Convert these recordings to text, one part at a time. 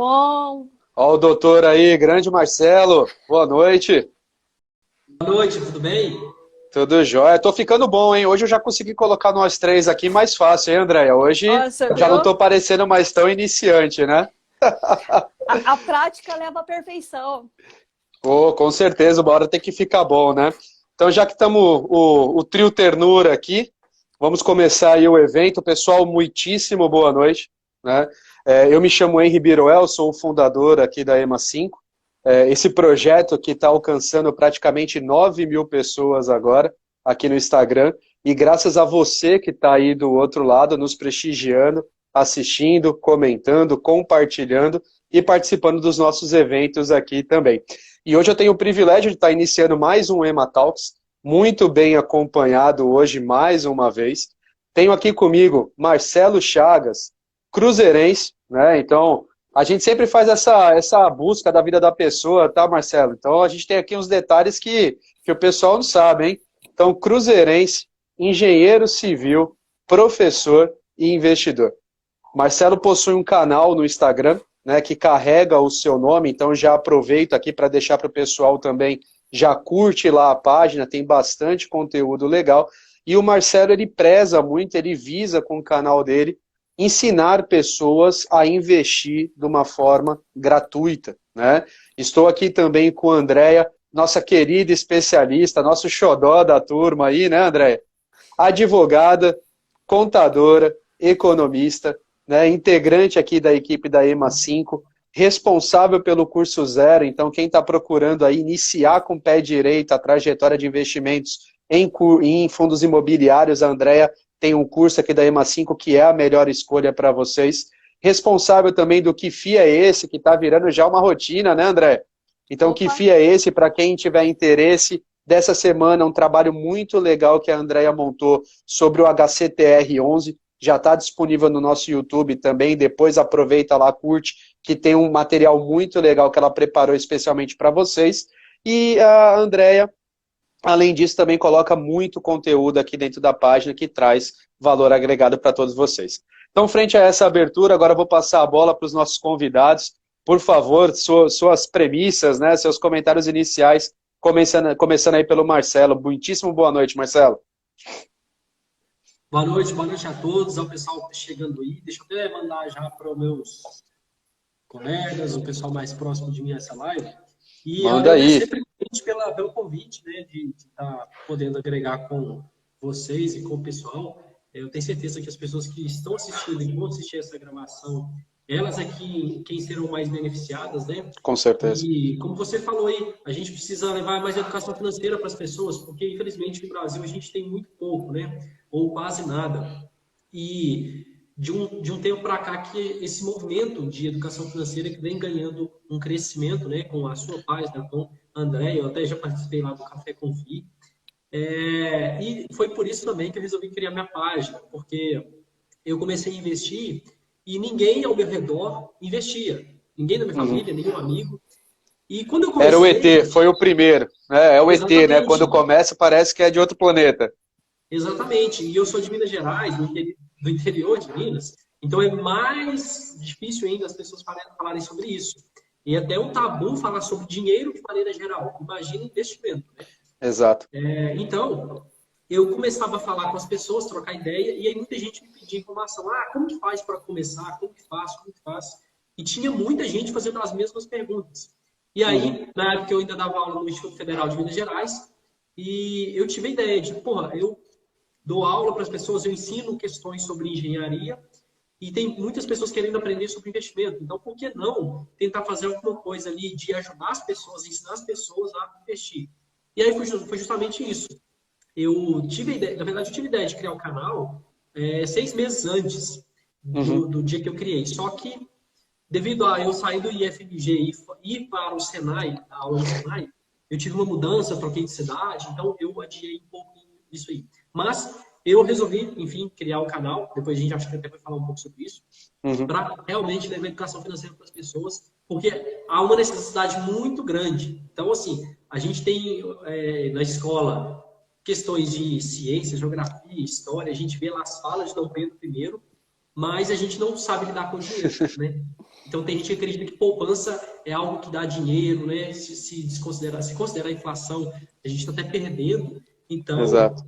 bom? Ó o doutor aí, grande Marcelo. Boa noite. Boa noite, tudo bem? Tudo jóia. Tô ficando bom, hein? Hoje eu já consegui colocar nós três aqui mais fácil, hein, Andréia? Hoje Nossa, já não viu? tô parecendo mais tão iniciante, né? A prática leva à perfeição. Oh, com certeza, uma hora tem que ficar bom, né? Então, já que estamos o trio Ternura aqui, vamos começar aí o evento. Pessoal, muitíssimo boa noite, né? Eu me chamo Henri Biroel, sou o fundador aqui da EMA 5. Esse projeto que está alcançando praticamente 9.000 pessoas agora aqui no Instagram. E graças a você que está aí do outro lado, nos prestigiando, assistindo, comentando, compartilhando e participando dos nossos eventos aqui também. E hoje eu tenho o privilégio de estar iniciando mais um EMA Talks, muito bem acompanhado hoje mais uma vez. Tenho aqui comigo Marcelo Chagas, cruzeirense, né? Então, a gente sempre faz essa busca da vida da pessoa, tá, Marcelo? Então, a gente tem aqui uns detalhes que o pessoal não sabe, hein? Então, cruzeirense, engenheiro civil, professor e investidor. Marcelo possui um canal no Instagram, né, que carrega o seu nome, então já aproveito aqui para deixar para o pessoal também, já curte lá a página, tem bastante conteúdo legal. E o Marcelo, ele preza muito, ele visa com o canal dele ensinar pessoas a investir de uma forma gratuita, né? Estou aqui também com a Andréia, nossa querida especialista, nosso xodó da turma aí, né, Andréia? Advogada, contadora, economista, né, integrante aqui da equipe da EMA 5, responsável pelo curso zero. Então, quem está procurando aí iniciar com o pé direito a trajetória de investimentos em fundos imobiliários, a Andréia tem um curso aqui da EMA 5 que é a melhor escolha para vocês. Responsável também do Que FII é esse, que está virando já uma rotina, né, André? Então, Que Opa, FII é esse, para quem tiver interesse, dessa semana, um trabalho muito legal que a Andréia montou sobre o HCTR11, já está disponível no nosso YouTube também, depois aproveita lá, curte, que tem um material muito legal que ela preparou especialmente para vocês. E a Andréia, além disso, também coloca muito conteúdo aqui dentro da página que traz valor agregado para todos vocês. Então, frente a essa abertura, agora eu vou passar a bola para os nossos convidados. Por favor, suas premissas, né, seus comentários iniciais, começando aí pelo Marcelo. Muitíssimo boa noite, Marcelo. Boa noite a todos, ao pessoal que está chegando aí. Deixa eu até mandar já para os meus colegas, o pessoal mais próximo de mim essa live. E Manda agradecer aí. primeiramente pelo convite, né, de estar podendo agregar com vocês e com o pessoal. Eu tenho certeza que as pessoas que estão assistindo e vão assistir essa gravação, elas aqui quem serão mais beneficiadas, né? Com certeza. E como você falou aí, a gente precisa levar mais educação financeira para as pessoas, porque infelizmente no Brasil a gente tem muito pouco, né? Ou quase nada. E de um tempo para cá que esse movimento de educação financeira que vem ganhando um crescimento, né? Com a sua página, com a André, eu até já participei lá do Café com Fi. E foi por isso também que eu resolvi criar minha página, porque eu comecei a investir e ninguém ao meu redor investia. Ninguém da minha Uhum. família, nenhum amigo. E quando eu Era o ET, comecei, foi o primeiro. É o ET, né? exatamente, Quando começa, parece que é de outro planeta. exatamente. E eu sou de Minas Gerais, do interior de Minas, então é mais difícil ainda as pessoas falarem sobre isso. E até um tabu falar sobre dinheiro de maneira geral. Imagina investimento, né? Exato. Então, eu começava a falar com as pessoas, trocar ideia, e aí muita gente me pedia informação. Ah, como que faz para começar? Como que faz? Como que faz? E tinha muita gente fazendo as mesmas perguntas. E Uhum. aí, na época, eu ainda dava aula no Instituto Federal de Minas Gerais, e eu tive a ideia de, porra, eu dou aula para as pessoas, eu ensino questões sobre engenharia, e tem muitas pessoas querendo aprender sobre investimento. Então, por que não tentar fazer alguma coisa ali de ajudar as pessoas, ensinar as pessoas a investir? E aí foi justamente isso. Eu tive a ideia, na verdade, eu tive a ideia de criar o canal 6 meses antes Uhum. do dia que eu criei. Só que, devido a eu sair do IFMG e ir para o Senai, a aula no Senai, eu tive uma mudança, troquei de cidade, então eu adiei um pouco isso aí. Mas eu resolvi, enfim, criar o canal, depois a gente acho que até vai falar um pouco sobre isso, Uhum. para realmente levar educação financeira para as pessoas, porque há uma necessidade muito grande. Então, assim, a gente tem na escola questões de ciência, geografia, história, a gente vê lá as falas de Dom Pedro I, mas a gente não sabe lidar com o dinheiro, né? Então tem gente que acredita que poupança é algo que dá dinheiro, né? Se considerar a inflação, a gente está até perdendo. Então, Exato.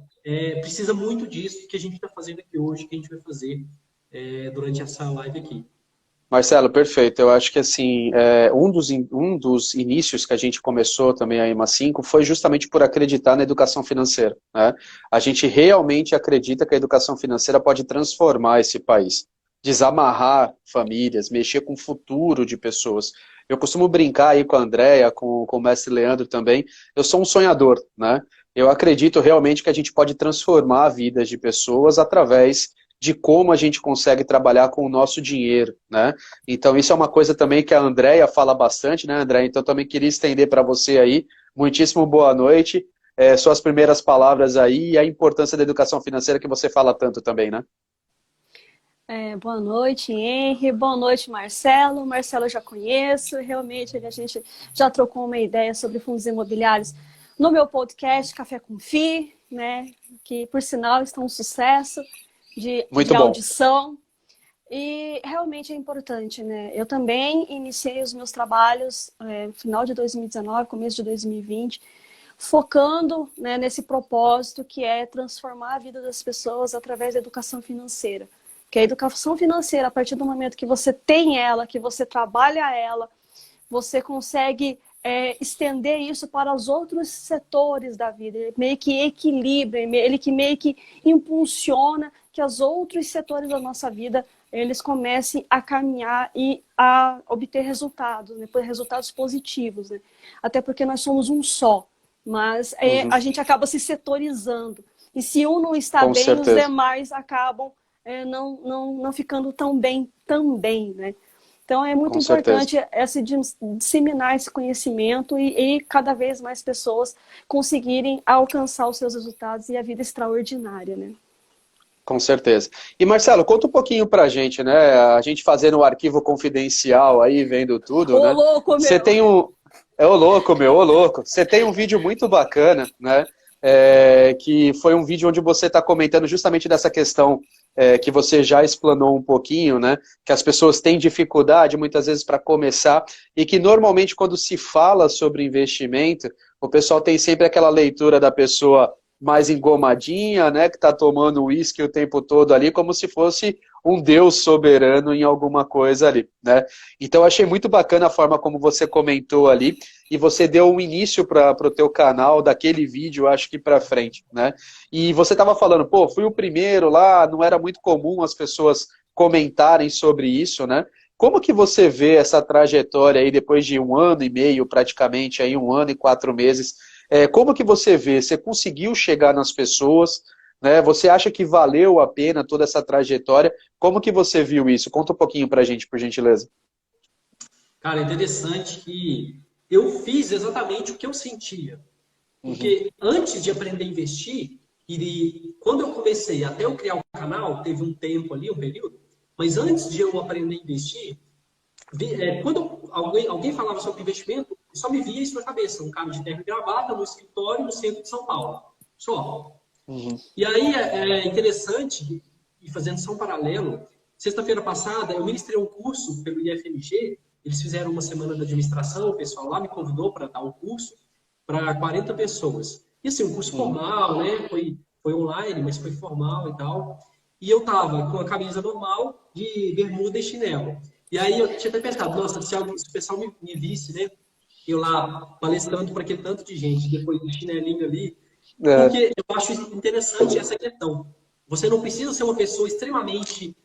precisa muito disso que a gente está fazendo aqui hoje, que a gente vai fazer durante essa live aqui. Marcelo, perfeito. Eu acho que assim, um dos inícios que a gente começou também a EMA5 foi justamente por acreditar na educação financeira, né? A gente realmente acredita que a educação financeira pode transformar esse país, desamarrar famílias, mexer com o futuro de pessoas. Eu costumo brincar aí com a Andréia, com o mestre Leandro também. Eu sou um sonhador, né? Eu acredito realmente que a gente pode transformar vidas de pessoas através de como a gente consegue trabalhar com o nosso dinheiro, né? Então isso é uma coisa também que a Andréia fala bastante, né, Andréia? Então também queria estender para você aí. Muitíssimo boa noite. Suas primeiras palavras aí e a importância da educação financeira que você fala tanto também, né? Boa noite, Henry. Boa noite, Marcelo. Marcelo eu já conheço. Realmente a gente já trocou uma ideia sobre fundos imobiliários no meu podcast Café com Fi, né? Que por sinal está um sucesso de audição. E realmente é importante, né? Eu também iniciei os meus trabalhos no final de 2019, começo de 2020, focando, né, nesse propósito que é transformar a vida das pessoas através da educação financeira. Porque a educação financeira, a partir do momento que você tem ela, que você trabalha ela, você consegue estender isso para os outros setores da vida. Ele meio que equilibra, ele que meio que impulsiona que os outros setores da nossa vida eles comecem a caminhar e a obter resultados, né? Resultados positivos, né? Até porque nós somos um só, mas a gente acaba se setorizando. E se um não está Com bem, certeza. os demais acabam não ficando tão bem também, né? Então é muito importante disseminar esse conhecimento e cada vez mais pessoas conseguirem alcançar os seus resultados e a vida extraordinária, né? Com certeza. E Marcelo, conta um pouquinho pra gente, né? A gente fazendo o arquivo confidencial aí, vendo tudo, né? Louco, meu! Você tem um... É ô louco, meu, ô louco. Você tem um vídeo muito bacana, né? Que foi um vídeo onde você está comentando justamente dessa questão que você já explanou um pouquinho, né? Que as pessoas têm dificuldade muitas vezes para começar e que normalmente quando se fala sobre investimento, o pessoal tem sempre aquela leitura da pessoa mais engomadinha, né, que está tomando uísque o tempo todo ali, como se fosse um Deus soberano em alguma coisa ali, né? Então achei muito bacana a forma como você comentou ali, e você deu um início para o teu canal, daquele vídeo, acho que para frente, né? E você estava falando, pô, fui o primeiro lá, não era muito comum as pessoas comentarem sobre isso, né? Como que você vê essa trajetória aí, depois de 1 ano e meio, praticamente, aí 1 ano e 4 meses, como que você vê? Você conseguiu chegar nas pessoas, né? Você acha que valeu a pena toda essa trajetória? Como que você viu isso? Conta um pouquinho pra gente, por gentileza. Cara, é interessante que eu fiz exatamente o que eu sentia. Porque antes de aprender a investir, e quando eu comecei, até eu criar o canal, teve um tempo ali, um período, mas antes de eu aprender a investir, quando alguém falava sobre investimento, só me via isso na cabeça, um cara de terno e gravata no escritório no centro de São Paulo. Só. E aí é interessante, e fazendo só um paralelo, sexta-feira passada eu ministrei um curso pelo IFMG, eles fizeram uma semana de administração, o pessoal lá me convidou para dar um curso para 40 pessoas. E assim, um curso formal, né? Foi online, mas foi formal e tal. E eu tava com a camisa normal, de bermuda e chinelo. E aí eu tinha até pensado, nossa, se o pessoal me visse, né? Eu lá palestrando para aquele tanto de gente, depois do chinelinho ali. Porque eu acho interessante essa questão. Você não precisa ser uma pessoa extremamente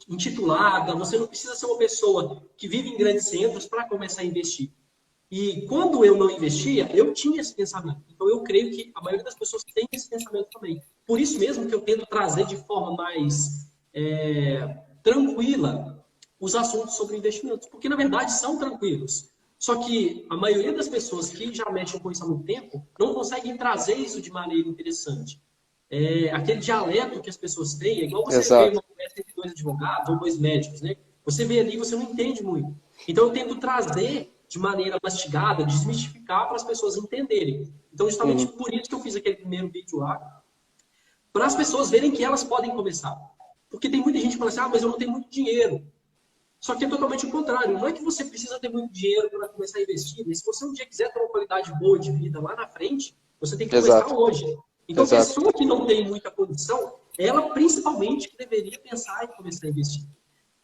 intitulada, você não precisa ser uma pessoa que vive em grandes centros para começar a investir. E quando eu não investia, eu tinha esse pensamento. Então eu creio que a maioria das pessoas tem esse pensamento também. Por isso mesmo que eu tento trazer de forma mais tranquila os assuntos sobre investimentos, porque na verdade são tranquilos. Só que a maioria das pessoas que já mexem com isso há muito tempo não conseguem trazer isso de maneira interessante. Aquele dialeto que as pessoas têm, é igual você vê uma conversa entre 2 advogados ou 2 médicos, né? Você vê ali e você não entende muito. Então eu tento trazer de maneira mastigada, desmistificar para as pessoas entenderem. Então justamente por isso que eu fiz aquele primeiro vídeo lá, para as pessoas verem que elas podem começar. Porque tem muita gente que fala assim, mas eu não tenho muito dinheiro. Só que é totalmente o contrário. Não é que você precisa ter muito dinheiro para começar a investir, mas se você um dia quiser ter uma qualidade boa de vida lá na frente, você tem que começar hoje. Então, a pessoa que não tem muita condição, ela principalmente que deveria pensar em começar a investir.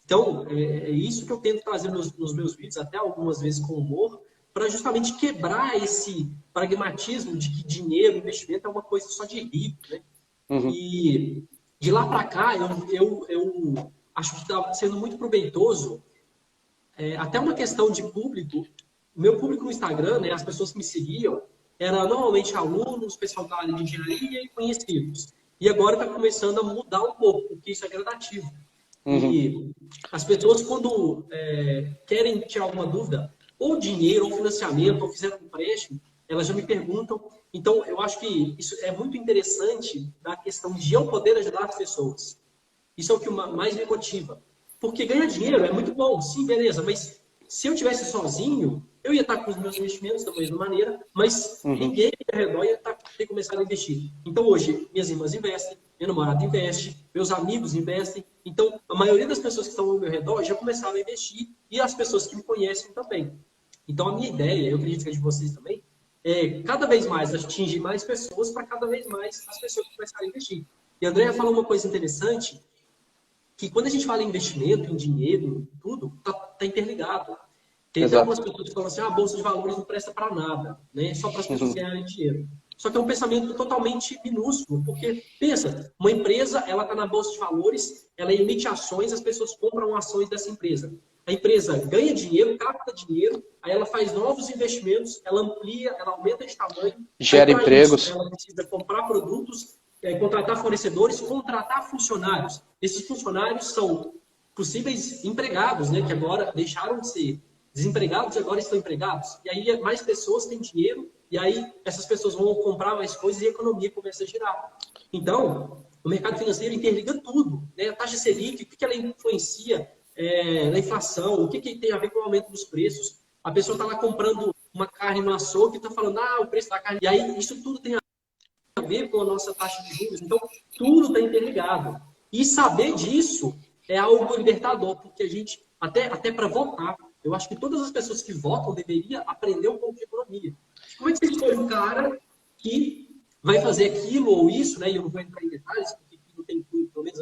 Então, é isso que eu tento trazer nos meus vídeos, até algumas vezes com humor, para justamente quebrar esse pragmatismo de que dinheiro, investimento é uma coisa só de rico, né? E de lá para cá, eu acho que está sendo muito proveitoso, até uma questão de público. O meu público no Instagram, né, as pessoas que me seguiam, eram normalmente alunos, pessoal da área de engenharia e conhecidos. E agora está começando a mudar um pouco, porque isso é gradativo. E as pessoas, quando querem tirar alguma dúvida, ou dinheiro, ou financiamento, ou fizeram um empréstimo, elas já me perguntam. Então, eu acho que isso é muito interessante da questão de eu poder ajudar as pessoas. Isso é o que mais me motiva. Porque ganhar dinheiro é muito bom, sim, beleza, mas se eu tivesse sozinho, eu ia estar com os meus investimentos da mesma maneira, mas ninguém ao redor ia ter começado a investir. Então, hoje, minhas irmãs investem, meu namorado investe, meus amigos investem. Então, a maioria das pessoas que estão ao meu redor já começaram a investir e as pessoas que me conhecem também. Então, a minha ideia, eu acredito que é de vocês também, é cada vez mais atingir mais pessoas para cada vez mais as pessoas começarem a investir. E a Andrea falou uma coisa interessante, que quando a gente fala em investimento, em dinheiro, tudo, tá interligado. Tem até algumas pessoas que falam assim, a bolsa de valores não presta para nada, né? Só para as pessoas ganharem dinheiro. Só que é um pensamento totalmente minúsculo, porque, pensa, uma empresa, ela está na bolsa de valores, ela emite ações, as pessoas compram ações dessa empresa. A empresa ganha dinheiro, capta dinheiro, aí ela faz novos investimentos, ela amplia, ela aumenta de tamanho. Gera empregos. Isso, ela precisa comprar produtos, contratar fornecedores, contratar funcionários. Esses funcionários são possíveis empregados, né, que agora deixaram de ser desempregados e agora estão empregados. E aí mais pessoas têm dinheiro, e aí essas pessoas vão comprar mais coisas e a economia começa a girar. Então, o mercado financeiro interliga tudo, né? A taxa Selic, o que ela influencia na inflação, o que tem a ver com o aumento dos preços. A pessoa está lá comprando uma carne no açougue e está falando, o preço da carne. E aí isso tudo tem a ver com a nossa taxa de juros. Então, tudo está interligado. E saber disso é algo libertador, porque a gente, até para votar, eu acho que todas as pessoas que votam deveriam aprender um pouco de economia. Como é que você escolhe um cara que vai fazer aquilo ou isso, né? E eu não vou entrar em detalhes, porque não tem cunho, pelo menos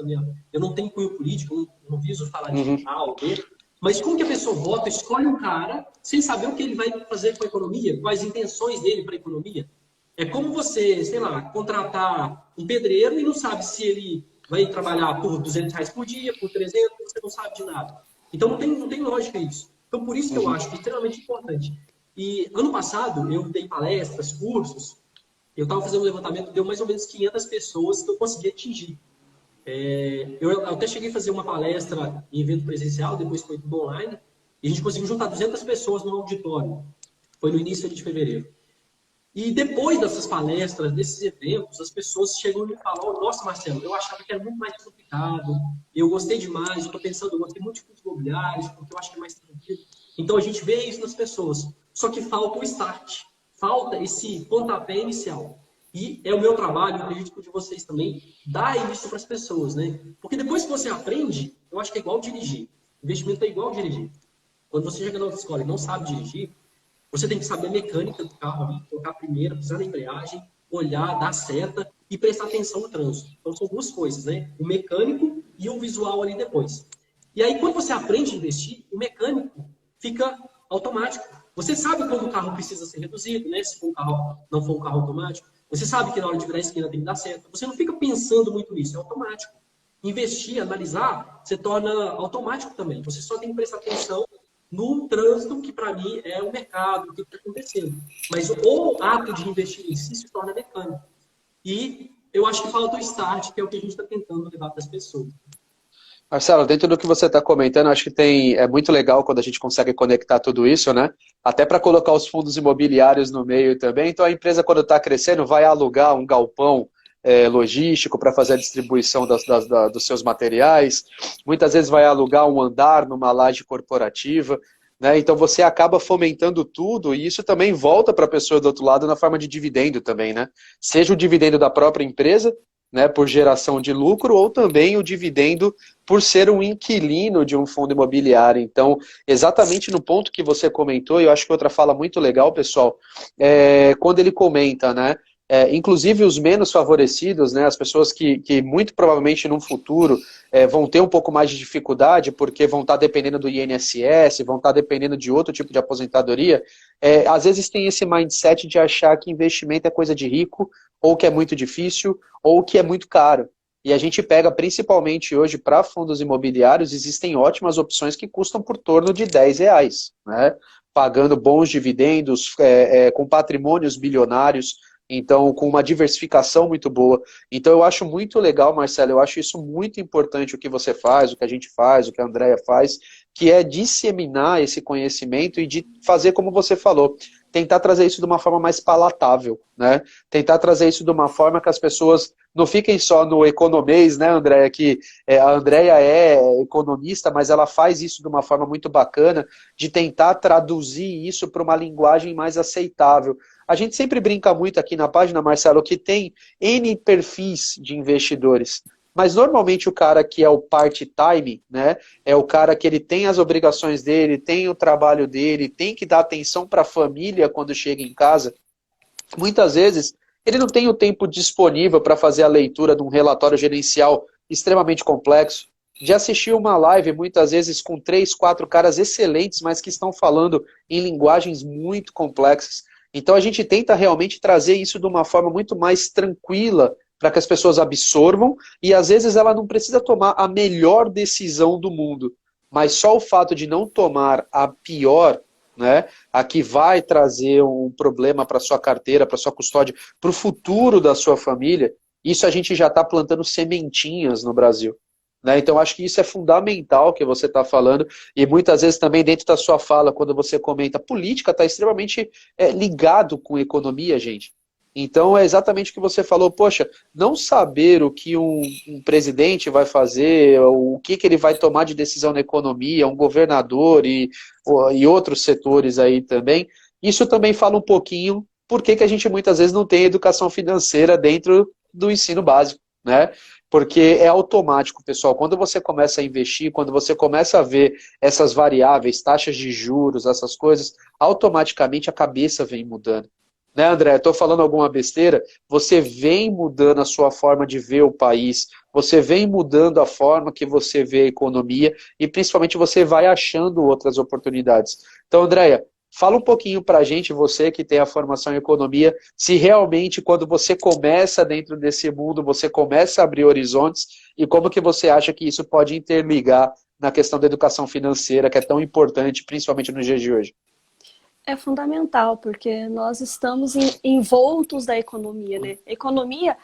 eu não tenho cunho político, eu não viso falar de A ou B, mas como que a pessoa vota, escolhe um cara sem saber o que ele vai fazer com a economia, quais intenções dele para a economia. É como você, sei lá, contratar um pedreiro e não sabe se ele vai trabalhar por R$200 por dia, por 300, você não sabe de nada. Então não tem lógica isso. Então por isso que eu acho que é extremamente importante. E ano passado eu dei palestras, cursos, eu estava fazendo um levantamento, deu mais ou menos 500 pessoas que eu consegui atingir. Eu até cheguei a fazer uma palestra em evento presencial, depois foi tudo online, e a gente conseguiu juntar 200 pessoas no auditório. Foi no início de fevereiro. E depois dessas palestras, desses eventos, as pessoas chegam e me falam, nossa, Marcelo, eu achava que era muito mais complicado, eu gostei demais, eu estou pensando, eu gostei muito de fundos imobiliários, porque eu acho que é mais tranquilo. Então a gente vê isso nas pessoas. Só que falta o start, falta esse pontapé inicial. E é o meu trabalho, eu acredito que o de vocês também, dar isso para as pessoas, né? Porque depois que você aprende, eu acho que é igual dirigir. Investimento é igual dirigir. Quando você chega na autoescola e não sabe dirigir, você tem que saber a mecânica do carro, colocar a primeira, pisar na embreagem, olhar, dar seta e prestar atenção no trânsito. Então são duas coisas, né? O mecânico e o visual ali depois. E aí quando você aprende a investir, o mecânico fica automático. Você sabe quando o carro precisa ser reduzido, né? Se for não for um carro automático. Você sabe que na hora de virar a esquina tem que dar seta. Você não fica pensando muito nisso, é automático. Investir, analisar, se torna automático também. Você só tem que prestar atenção no trânsito, que para mim é o mercado, o que está acontecendo. Mas o ato de investir em si se torna mecânico. E eu acho que falta o start, que é o que a gente está tentando levar para as pessoas. Marcelo, dentro do que você está comentando, acho que é muito legal quando a gente consegue conectar tudo isso, né? Até para colocar os fundos imobiliários no meio também. Então a empresa, quando está crescendo, vai alugar um galpão logístico para fazer a distribuição dos seus materiais. Muitas vezes vai alugar um andar numa laje corporativa, né? Então você acaba fomentando tudo e isso também volta para a pessoa do outro lado na forma de dividendo também, né? Seja o dividendo da própria empresa, né, por geração de lucro, ou também o dividendo por ser um inquilino de um fundo imobiliário. Então, exatamente no ponto que você comentou, e eu acho que outra fala muito legal, pessoal, quando ele comenta, né, inclusive os menos favorecidos, né, as pessoas que muito provavelmente no futuro vão ter um pouco mais de dificuldade, porque vão estar dependendo do INSS, vão estar dependendo de outro tipo de aposentadoria, às vezes tem esse mindset de achar que investimento é coisa de rico, ou que é muito difícil, ou que é muito caro. E a gente pega, principalmente hoje, para fundos imobiliários, existem ótimas opções que custam por torno de R$ 10, né? Pagando bons dividendos, com patrimônios bilionários, então com uma diversificação muito boa. Então eu acho muito legal, Marcelo, eu acho isso muito importante o que você faz, o que a gente faz, o que a Andrea faz, que é disseminar esse conhecimento e de fazer como você falou, tentar trazer isso de uma forma mais palatável, né? Tentar trazer isso de uma forma que as pessoas não fiquem só no economês, né, Andréia? Que a Andréia é economista, mas ela faz isso de uma forma muito bacana, de tentar traduzir isso para uma linguagem mais aceitável. A gente sempre brinca muito aqui na página, Marcelo, que tem N perfis de investidores. Mas normalmente o cara que é o part-time, né, é o cara que ele tem as obrigações dele, tem o trabalho dele, tem que dar atenção para a família quando chega em casa. Muitas vezes ele não tem o tempo disponível para fazer a leitura de um relatório gerencial extremamente complexo, de assistir uma live muitas vezes com 3, 4 caras excelentes, mas que estão falando em linguagens muito complexas. Então a gente tenta realmente trazer isso de uma forma muito mais tranquila, para que as pessoas absorvam, e às vezes ela não precisa tomar a melhor decisão do mundo, mas só o fato de não tomar a pior, né, a que vai trazer um problema para sua carteira, para sua custódia, para o futuro da sua família, isso a gente já está plantando sementinhas no Brasil. Né? Então acho que isso é fundamental que você está falando, e muitas vezes também dentro da sua fala, quando você comenta, política está extremamente ligado com economia, gente. Então é exatamente o que você falou, poxa, não saber o que um presidente vai fazer, o que ele vai tomar de decisão na economia, um governador e outros setores aí também, isso também fala um pouquinho por que a gente muitas vezes não tem educação financeira dentro do ensino básico, né? Porque é automático, pessoal, quando você começa a investir, quando você começa a ver essas variáveis, taxas de juros, essas coisas, automaticamente a cabeça vem mudando. Né, André? Estou falando alguma besteira? Você vem mudando a sua forma de ver o país, você vem mudando a forma que você vê a economia e principalmente você vai achando outras oportunidades. Então, Andréia, fala um pouquinho para a gente, você que tem a formação em economia, se realmente quando você começa dentro desse mundo, você começa a abrir horizontes e como que você acha que isso pode interligar na questão da educação financeira, que é tão importante, principalmente nos dias de hoje. É fundamental, porque nós estamos envoltos da economia, né? Economia,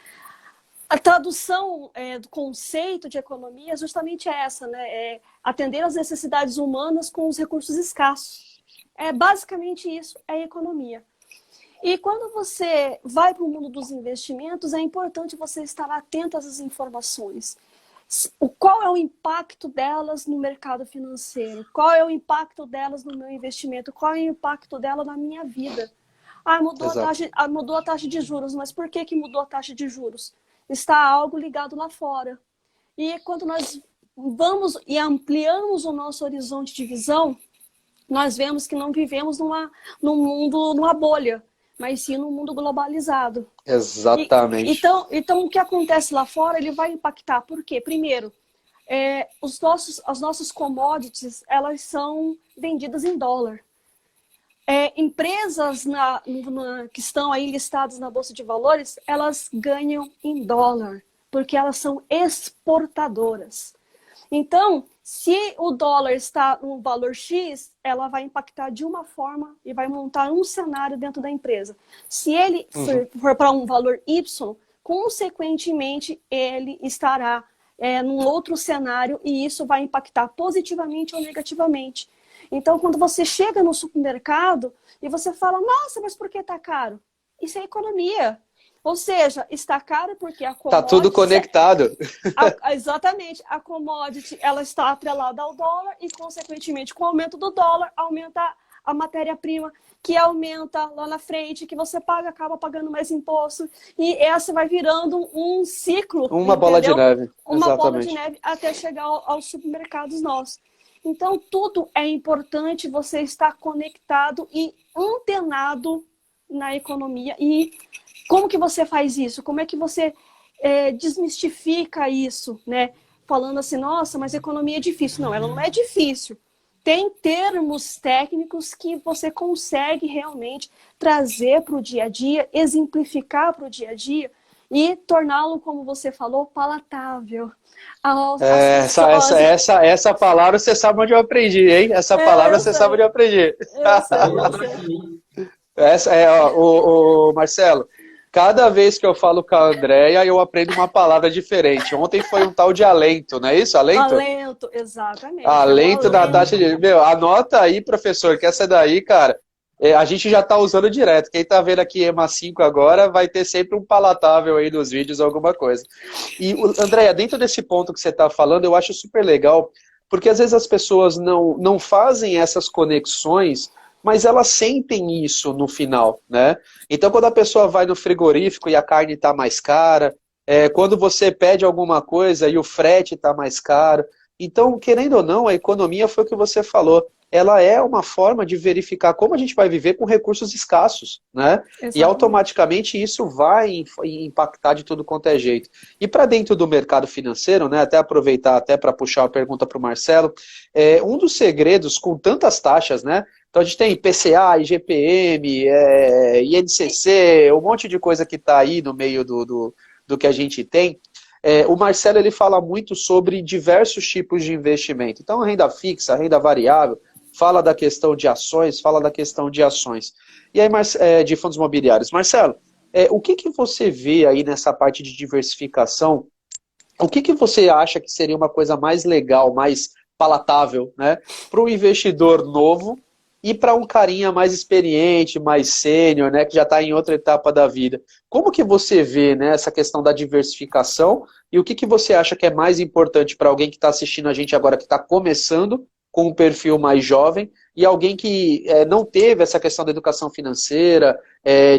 a tradução do conceito de economia é justamente essa, né? É atender às necessidades humanas com os recursos escassos. É basicamente isso, é economia. E quando você vai para o mundo dos investimentos, é importante você estar atento a essas informações. Qual é o impacto delas no mercado financeiro? Qual é o impacto delas no meu investimento? Qual é o impacto dela na minha vida? Mudou a taxa de juros, mas por que mudou a taxa de juros? Está algo ligado lá fora. E quando nós vamos e ampliamos o nosso horizonte de visão, nós vemos que não vivemos num mundo, numa bolha, mas sim num mundo globalizado. Exatamente. Então, o que acontece lá fora, ele vai impactar. Por quê? Primeiro, as nossas commodities, elas são vendidas em dólar. Empresas que estão aí listadas na Bolsa de Valores, elas ganham em dólar, porque elas são exportadoras. Então, se o dólar está no valor X, ela vai impactar de uma forma e vai montar um cenário dentro da empresa. Se ele for para um valor Y, consequentemente, ele estará num outro cenário e isso vai impactar positivamente ou negativamente. Então, quando você chega no supermercado e você fala, nossa, mas por que está caro? Isso é economia. Ou seja, está caro porque a commodity... Está tudo conectado. Exatamente. A commodity ela está atrelada ao dólar e, consequentemente, com o aumento do dólar, aumenta a matéria-prima que aumenta lá na frente, que você acaba pagando mais imposto, e essa vai virando um ciclo. Uma bola de neve. Uma bola de neve até chegar aos supermercados nossos. Então, tudo é importante você estar conectado e antenado na economia. E como que você faz isso? Como é que você desmistifica isso, né? Falando assim, nossa, mas economia é difícil. Não, ela não é difícil. Tem termos técnicos que você consegue realmente trazer para o dia a dia, exemplificar para o dia a dia e torná-lo, como você falou, palatável. Essa palavra você sabe onde eu aprendi, hein? Essa palavra você sabe onde eu aprendi. Marcelo, cada vez que eu falo com a Andréia, eu aprendo uma palavra diferente. Ontem foi um tal de alento, não é isso? Alento? Alento, exatamente. Alento da taxa de... Meu, anota aí, professor, que essa daí, cara, a gente já tá usando direto. Quem tá vendo aqui EMA 5 agora, vai ter sempre um palatável aí nos vídeos, alguma coisa. E, Andréia, dentro desse ponto que você tá falando, eu acho super legal, porque às vezes as pessoas não fazem essas conexões, mas elas sentem isso no final, né? Então, quando a pessoa vai no frigorífico e a carne está mais cara, quando você pede alguma coisa e o frete está mais caro. Então, querendo ou não, a economia foi o que você falou. Ela é uma forma de verificar como a gente vai viver com recursos escassos, né? Exatamente. E automaticamente isso vai impactar de tudo quanto é jeito. E para dentro do mercado financeiro, né? Até aproveitar até para puxar a pergunta para o Marcelo, um dos segredos com tantas taxas, né? Então a gente tem IPCA, IGPM, INCC, um monte de coisa que está aí no meio do que a gente tem. O Marcelo ele fala muito sobre diversos tipos de investimento. Então renda fixa, renda variável, fala da questão de ações, fala da questão de ações. E aí, de fundos imobiliários. Marcelo, o que você vê aí nessa parte de diversificação? O que você acha que seria uma coisa mais legal, mais palatável, né, para um investidor novo e para um carinha mais experiente, mais sênior, né, que já está em outra etapa da vida? Como que você vê, né, essa questão da diversificação e o que você acha que é mais importante para alguém que está assistindo a gente agora, que está começando com um perfil mais jovem, e alguém que não teve essa questão da educação financeira,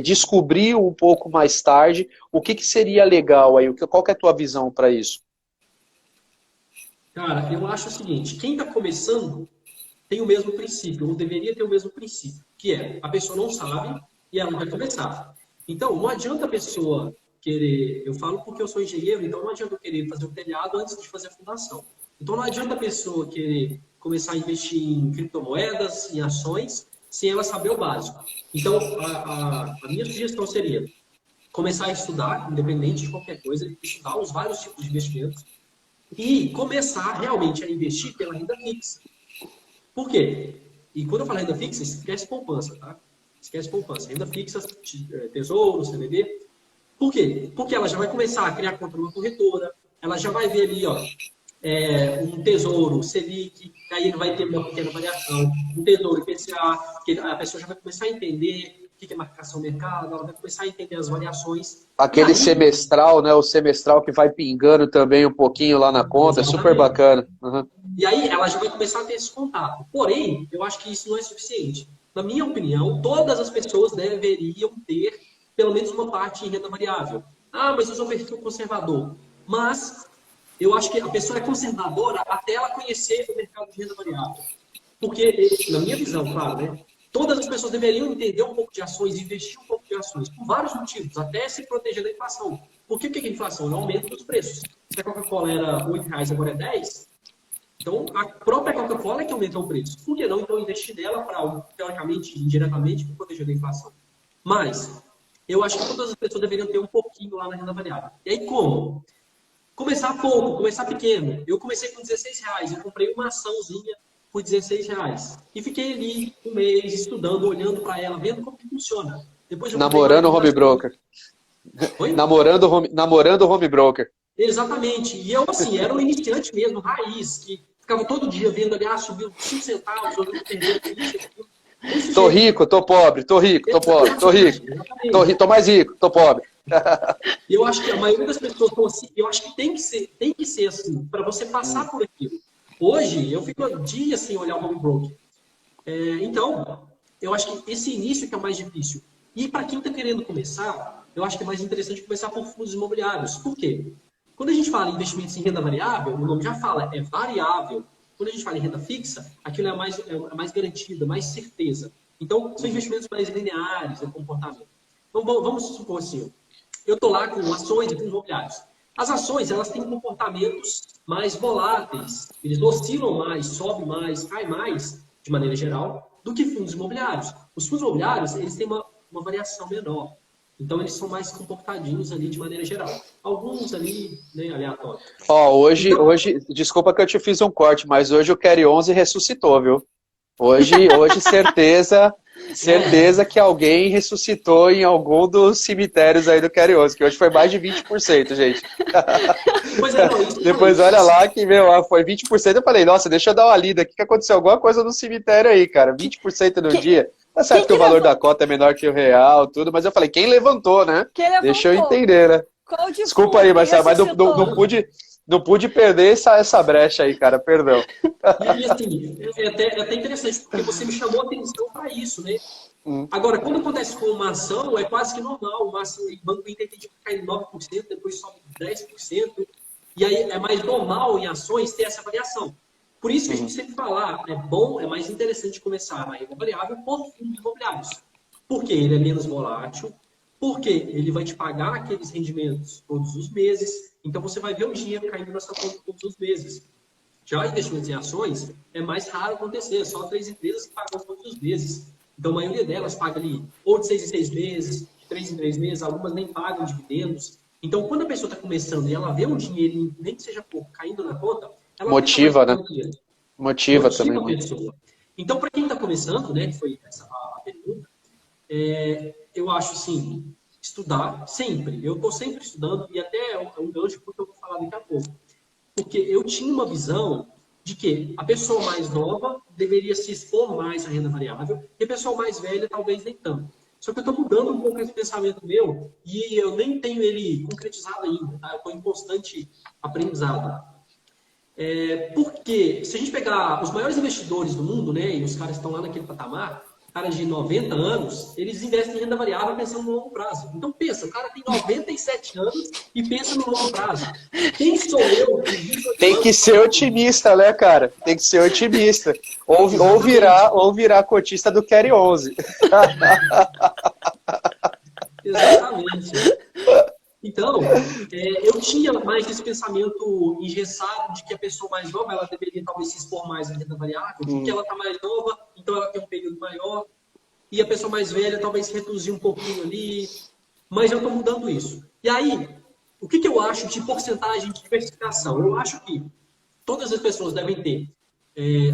descobriu um pouco mais tarde, o que seria legal aí? Qual que é a tua visão para isso? Cara, eu acho o seguinte, quem está começando tem o mesmo princípio, ou deveria ter o mesmo princípio, que é, a pessoa não sabe e ela vai começar. Então, não adianta a pessoa querer, eu falo porque eu sou engenheiro, então não adianta eu querer fazer o telhado antes de fazer a fundação. Então não adianta a pessoa querer começar a investir em criptomoedas, em ações, sem ela saber o básico. Então, a minha sugestão seria começar a estudar, independente de qualquer coisa, estudar os vários tipos de investimentos e começar realmente a investir pela renda fixa. Por quê? E quando eu falo renda fixa, esquece poupança, tá? Esquece poupança. Renda fixa, tesouro, CDB. Por quê? Porque ela já vai começar a criar conta numa corretora, ela já vai ver ali, ó, um tesouro, Selic, aí ele vai ter uma pequena variação, um tesouro IPCA, que a pessoa já vai começar a entender o que é marcação mercado, ela vai começar a entender as variações. Aquele aí, semestral, né? O semestral que vai pingando também um pouquinho lá na conta, exatamente. É super bacana. Uhum. E aí ela já vai começar a ter esse contato. Porém, eu acho que isso não é suficiente. Na minha opinião, todas as pessoas deveriam ter pelo menos uma parte em renda variável. Ah, mas eu sou perfil conservador. Mas eu acho que a pessoa é conservadora até ela conhecer o mercado de renda variável. Porque, na minha visão, claro, né? Todas as pessoas deveriam entender um pouco de ações, investir um pouco de ações, por vários motivos, até se proteger da inflação. Porque o que é inflação? É o aumento dos preços. Se a Coca-Cola era R$8, agora é 10, então a própria Coca-Cola é que aumentou o preço. Por que não, então, investir nela para, teoricamente, indiretamente, para proteger da inflação? Mas eu acho que todas as pessoas deveriam ter um pouquinho lá na renda variável. E aí, como? Começar pouco, começar pequeno. Eu comecei com R$16, eu comprei uma açãozinha por R$16. E fiquei ali um mês estudando, olhando para ela, vendo como que funciona. Depois eu namorando o home broker. Oi? Namorando o home broker. Exatamente. E eu, assim, era um iniciante mesmo, raiz, que ficava todo dia vendo ali, subiu 5 centavos, olhando perder isso. Tô rico, tô pobre, tô rico, tô pobre, tô rico. Tô mais rico, tô pobre. E eu acho que a maioria das pessoas estão assim, eu acho que tem que ser assim, para você passar por aquilo. Hoje, eu fico dias sem olhar o home broker. Então, eu acho que esse início que é o mais difícil. E para quem está querendo começar, eu acho que é mais interessante começar por fundos imobiliários. Por quê? Quando a gente fala em investimentos em renda variável, o nome já fala, é variável. Quando a gente fala em renda fixa, aquilo é mais garantido, mais certeza. Então, são investimentos mais lineares, é comportamento. Então, vamos supor assim, eu estou lá com ações e fundos imobiliários. As ações, elas têm comportamentos mais voláteis. Eles oscilam mais, sobem mais, caem mais, de maneira geral, do que fundos imobiliários. Os fundos imobiliários, eles têm uma variação menor. Então, eles são mais comportadinhos ali, de maneira geral. Alguns ali, né, aleatórios. Hoje, desculpa que eu te fiz um corte, mas hoje o Carry 11 ressuscitou, viu? Hoje certeza que alguém ressuscitou em algum dos cemitérios aí do Carry 11, que hoje foi mais de 20%, gente. Pois é, não, Depois olha lá que, foi 20%, eu falei, nossa, deixa eu dar uma lida aqui, que aconteceu alguma coisa no cemitério aí, cara, 20% no dia. Tá certo que o valor da cota é menor que o real, tudo, mas eu falei, quem levantou, né? Deixa eu entender, né? Desculpa aí, Marcelo, mas não pude perder essa brecha aí, cara, perdão. E assim, é até interessante, porque você me chamou a atenção para isso, né? Agora, quando acontece com uma ação, é quase que normal. Uma ação, o Banco Inter tem que cair 9%, depois sobe 10%. E aí é mais normal em ações ter essa variação. Por isso que a gente sempre fala, é bom, é mais interessante começar na renda variável por fundos imobiliários. Porque ele é menos volátil, porque ele vai te pagar aqueles rendimentos todos os meses, então você vai ver o dinheiro caindo na sua conta todos os meses. Já investimentos em ações é mais raro acontecer, só 3 empresas que pagam todos os meses. Então a maioria delas paga ali ou de 6 em 6 meses, de 3 em 3 meses, algumas nem pagam dividendos. Então quando a pessoa está começando e ela vê um dinheiro, nem que seja pouco, caindo na conta, ela motiva, né? Motiva também. A pessoa. Então, para quem está começando, né, que foi essa a pergunta, eu acho assim, estudar sempre. Eu estou sempre estudando e até é um gancho porque eu vou falar daqui a pouco. Porque eu tinha uma visão de que a pessoa mais nova deveria se expor mais à renda variável e a pessoa mais velha talvez nem tanto. Só que eu estou mudando um pouco esse pensamento meu e eu nem tenho ele concretizado ainda, tá? Eu estou em constante aprendizado. Porque se a gente pegar os maiores investidores do mundo, né, e os caras estão lá naquele patamar, caras de 90 anos, eles investem em renda variável pensando no longo prazo. Então pensa, o cara tem 97 anos e pensa no longo prazo. Quem sou eu? Tem que ser otimista, né, cara? Tem que ser otimista. Ou virar cotista do Carry 11. Exatamente. Então, eu tinha mais esse pensamento engessado de que a pessoa mais nova, ela deveria talvez se expor mais à renda variável, porque ela está mais nova, então ela tem um período maior, e a pessoa mais velha talvez reduzir um pouquinho ali, mas eu estou mudando isso. E aí, o que eu acho de porcentagem de diversificação? Eu acho que todas as pessoas devem ter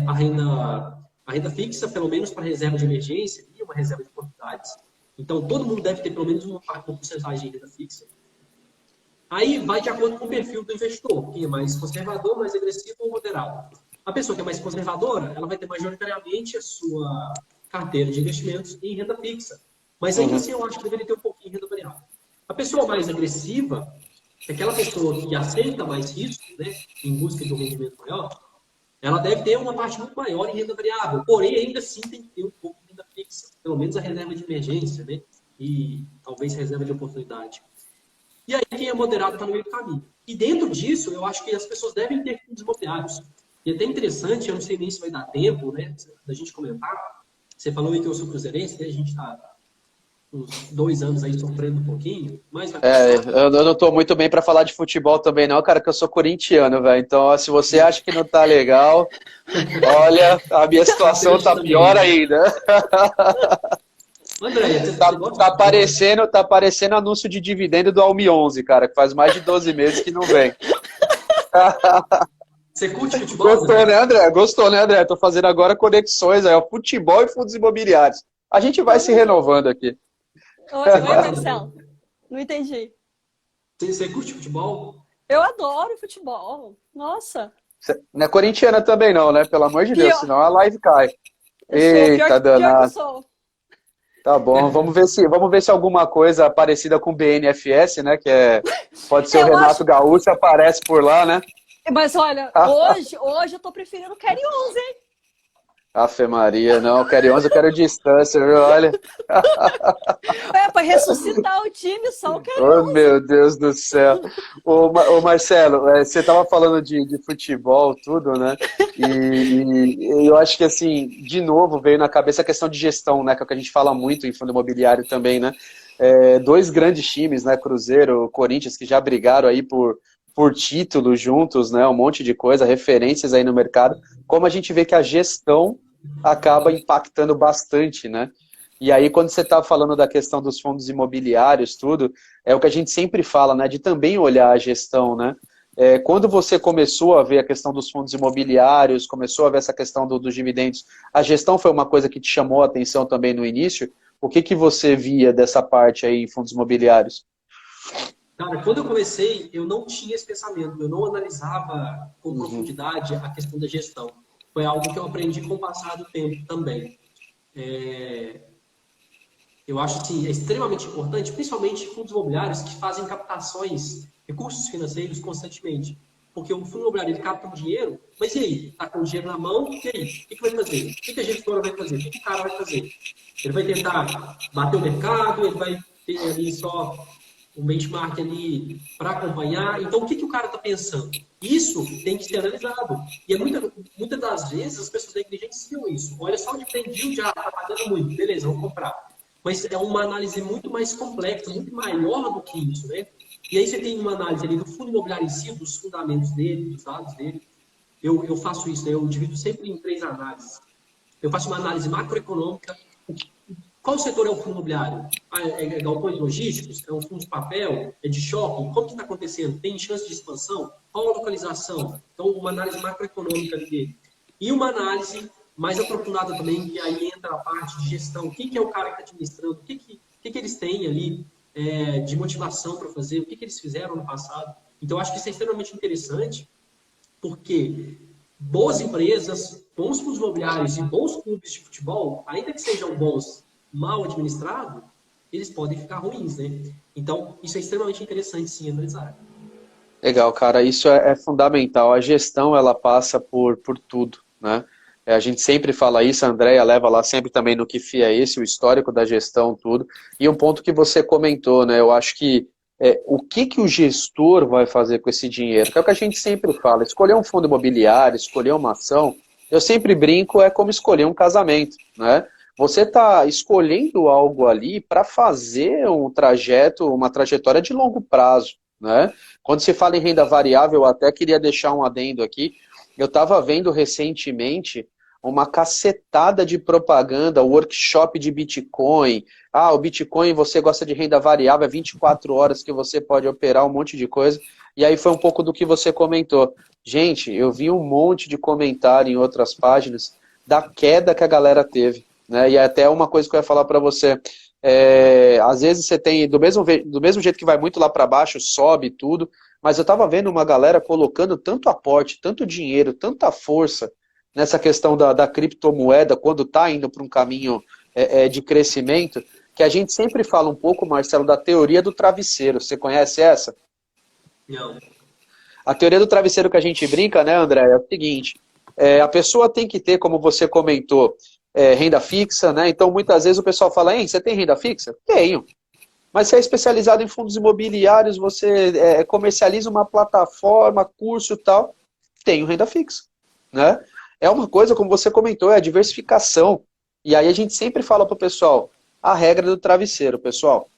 a renda fixa, pelo menos para reserva de emergência e uma reserva de oportunidades. Então, todo mundo deve ter pelo menos uma porcentagem de renda fixa. Aí vai de acordo com o perfil do investidor, quem é mais conservador, mais agressivo ou moderado. A pessoa que é mais conservadora, ela vai ter majoritariamente a sua carteira de investimentos em renda fixa. Mas ainda assim eu acho que deveria ter um pouquinho de renda variável. A pessoa mais agressiva, aquela pessoa que aceita mais risco, né, em busca de um rendimento maior, ela deve ter uma parte muito maior em renda variável. Porém, ainda assim tem que ter um pouco de renda fixa. Pelo menos a reserva de emergência, né? E talvez reserva de oportunidade. E aí, quem é moderado está no meio do caminho. E dentro disso, eu acho que as pessoas devem ter fundos imobiliários. E é até interessante, eu não sei nem se vai dar tempo, né, da gente comentar. Você falou aí que eu sou cruzeirense, né? A gente está uns 2 anos aí sofrendo um pouquinho. Mas eu não estou muito bem para falar de futebol também não, cara, que eu sou corintiano, velho. Então, ó, se você acha que não tá legal, olha, a minha situação tá pior ainda. André, tá aparecendo anúncio de dividendo do Almi 11, cara, que faz mais de 12 meses que não vem. Você curte futebol? Gostou, né, André? Tô fazendo agora conexões aí, ó, futebol e fundos imobiliários. A gente vai se renovando aqui. Oi, Marcelo. Não entendi. Você curte futebol? Eu adoro futebol. Nossa. Você não é corintiana também não, né? Pelo amor de Deus, senão a live cai. Eita, danado. Tá bom, vamos ver se alguma coisa parecida com o BNFS, né? Pode ser o Renato Gaúcho, aparece por lá, né? Mas olha, hoje eu tô preferindo o Carry 11, hein? Afe Maria, não, eu quero 11, eu quero distância, viu? Olha. Para ressuscitar o time, só o quero Oh, 11. meu Deus do céu. Ô Marcelo, você estava falando de futebol, tudo, né? E eu acho que, assim, de novo, veio na cabeça a questão de gestão, né? Que é o que a gente fala muito em fundo imobiliário também, né? Dois grandes times, né? Cruzeiro, Corinthians, que já brigaram aí por títulos juntos, né? Um monte de coisa, referências aí no mercado. Como a gente vê que a gestão acaba impactando bastante, né? E aí, quando você está falando da questão dos fundos imobiliários, tudo, é o que a gente sempre fala, né? De também olhar a gestão, né? Quando você começou a ver a questão dos fundos imobiliários, começou a ver essa questão dos dividendos, a gestão foi uma coisa que te chamou a atenção também no início? O que você via dessa parte aí em fundos imobiliários? Cara, quando eu comecei, eu não tinha esse pensamento, eu não analisava com profundidade a questão da gestão. Foi algo que eu aprendi com o passar do tempo também. Eu acho assim, é extremamente importante, principalmente fundos imobiliários que fazem captações, recursos financeiros constantemente. Porque o fundo imobiliário ele capta um dinheiro, mas e aí? Está com o dinheiro na mão, e aí? O que vai fazer? O que a gestora vai fazer? O que o cara vai fazer? Ele vai tentar bater o mercado, ele vai ter ali só um benchmark ali para acompanhar. Então, o que o cara está pensando? Isso tem que ser analisado. E muitas das vezes as pessoas negligenciam isso. Olha só o dividend yield, já está pagando muito, beleza, vamos comprar. Mas é uma análise muito mais complexa, muito maior do que isso, né? E aí você tem uma análise ali do fundo imobiliário em si, dos fundamentos dele, dos dados dele. Eu faço isso, né? Eu divido sempre em 3 análises. Eu faço uma análise macroeconômica. Qual setor é o fundo imobiliário? É galpões logísticos? É um fundo de papel? É de shopping? Como que está acontecendo? Tem chance de expansão? Qual a localização? Então, uma análise macroeconômica dele. E uma análise mais aprofundada também, que aí entra a parte de gestão. Quem que é o cara que está administrando? O que eles têm ali de motivação para fazer? O que eles fizeram no passado? Então, acho que isso é extremamente interessante, porque boas empresas, bons fundos imobiliários e bons clubes de futebol, ainda que sejam bons, mal administrados, eles podem ficar ruins, né? Então, isso é extremamente interessante, sim, analisar. Legal, cara, isso é fundamental. A gestão, ela passa por tudo, né? A gente sempre fala isso, a Andrea leva lá sempre também no que FIA é esse, o histórico da gestão, tudo. E um ponto que você comentou, né? Eu acho que o que o gestor vai fazer com esse dinheiro? Que é o que a gente sempre fala. Escolher um fundo imobiliário, escolher uma ação, eu sempre brinco, é como escolher um casamento, né? Você está escolhendo algo ali para fazer uma trajetória de longo prazo, né? Quando se fala em renda variável, eu até queria deixar um adendo aqui. Eu estava vendo recentemente uma cacetada de propaganda, workshop de Bitcoin. O Bitcoin, você gosta de renda variável, é 24 horas que você pode operar um monte de coisa. E aí foi um pouco do que você comentou. Gente, eu vi um monte de comentário em outras páginas da queda que a galera teve, né? E até uma coisa que eu ia falar para você. Às vezes você tem, do mesmo jeito que vai muito lá para baixo, sobe tudo, mas eu estava vendo uma galera colocando tanto aporte, tanto dinheiro, tanta força nessa questão da criptomoeda, quando está indo para um caminho de crescimento, que a gente sempre fala um pouco, Marcelo, da teoria do travesseiro. Você conhece essa? Não. A teoria do travesseiro que a gente brinca, né, André, é o seguinte, a pessoa tem que ter, como você comentou, renda fixa, né? Então muitas vezes o pessoal fala, hein, você tem renda fixa? Tenho. Mas você é especializado em fundos imobiliários, você comercializa uma plataforma, curso e tal, tenho renda fixa, né? É uma coisa, como você comentou, é a diversificação. E aí a gente sempre fala para o pessoal, a regra do travesseiro, pessoal.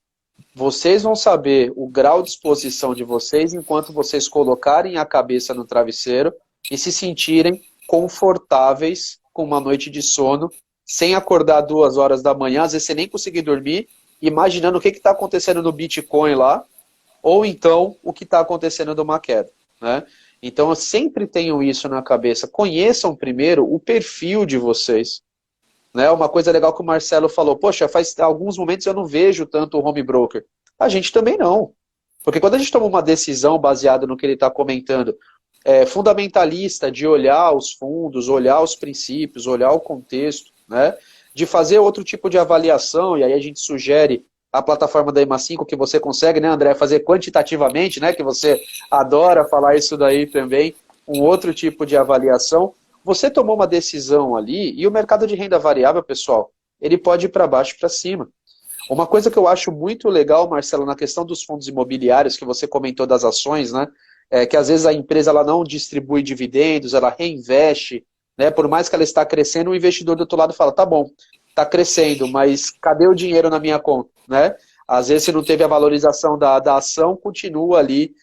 Vocês vão saber o grau de exposição de vocês enquanto vocês colocarem a cabeça no travesseiro e se sentirem confortáveis com uma noite de sono, sem acordar 2 horas da manhã, às vezes você nem conseguir dormir, imaginando o que está acontecendo no Bitcoin lá, ou então o que está acontecendo numa queda, né? Então eu sempre tenho isso na cabeça. Conheçam primeiro o perfil de vocês, né? Uma coisa legal que o Marcelo falou, poxa, faz alguns momentos eu não vejo tanto o home broker. A gente também não. Porque quando a gente toma uma decisão baseada no que ele está comentando, fundamentalista de olhar os fundos, olhar os princípios, olhar o contexto, né? De fazer outro tipo de avaliação, e aí a gente sugere a plataforma da EMA5 que você consegue, né, André, fazer quantitativamente, né, que você adora falar isso daí também, um outro tipo de avaliação. você tomou uma decisão ali e o mercado de renda variável, pessoal, ele pode ir para baixo e para cima. Uma coisa que eu acho muito legal, Marcelo, na questão dos fundos imobiliários, que você comentou das ações, né? É que às vezes a empresa ela não distribui dividendos, ela reinveste, né? Por mais que ela está crescendo, o investidor do outro lado fala, tá bom, está crescendo, mas cadê o dinheiro na minha conta, né? Às vezes, se não teve a valorização da ação, continua ali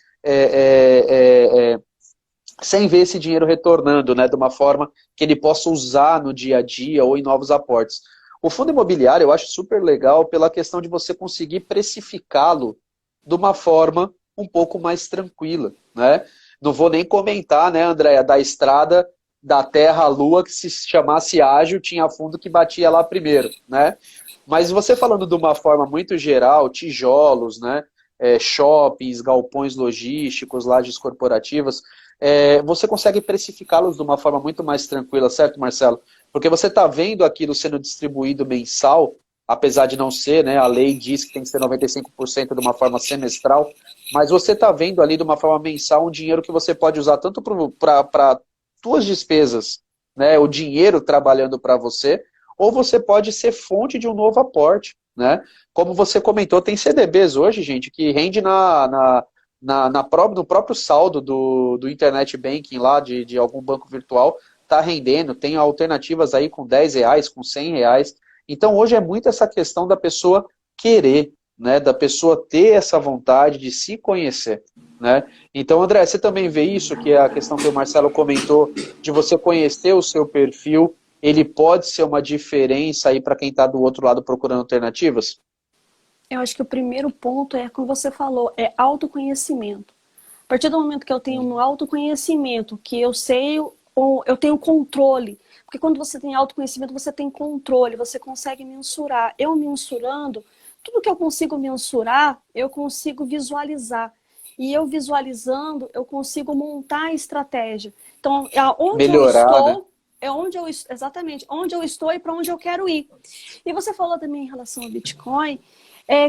sem ver esse dinheiro retornando, né? De uma forma que ele possa usar no dia a dia ou em novos aportes. O fundo imobiliário eu acho super legal pela questão de você conseguir precificá-lo de uma forma um pouco mais tranquila, né? Não vou nem comentar, né, Andréia, da estrada da Terra à Lua, que se chamasse ágil, tinha fundo que batia lá primeiro, né? Mas você falando de uma forma muito geral, tijolos, né, shoppings, galpões logísticos, lajes corporativas, você consegue precificá-los de uma forma muito mais tranquila, certo, Marcelo? Porque você está vendo aquilo sendo distribuído mensal, apesar de não ser, né, a lei diz que tem que ser 95% de uma forma semestral, mas você está vendo ali de uma forma mensal um dinheiro que você pode usar tanto para suas despesas, né, o dinheiro trabalhando para você, ou você pode ser fonte de um novo aporte, né? Como você comentou, tem CDBs hoje, gente, que rende no próprio saldo do Internet Banking lá, de algum banco virtual, está rendendo, tem alternativas aí com R$ 10, com R$ 100. Então hoje é muito essa questão da pessoa querer, né, da pessoa ter essa vontade de se conhecer, né? Então, André, você também vê isso, que é a questão que o Marcelo comentou, de você conhecer o seu perfil, ele pode ser uma diferença aí para quem está do outro lado procurando alternativas? Eu acho que o primeiro ponto é, como você falou, é autoconhecimento. A partir do momento que eu tenho um autoconhecimento, que eu sei, eu tenho controle. Porque quando você tem autoconhecimento, você tem controle, você consegue mensurar. Eu mensurando, tudo que eu consigo mensurar, eu consigo visualizar. E eu visualizando, eu consigo montar a estratégia. Então, onde eu Melhorar, né? estou, exatamente, onde eu estou e para onde eu quero ir. E você falou também em relação ao Bitcoin,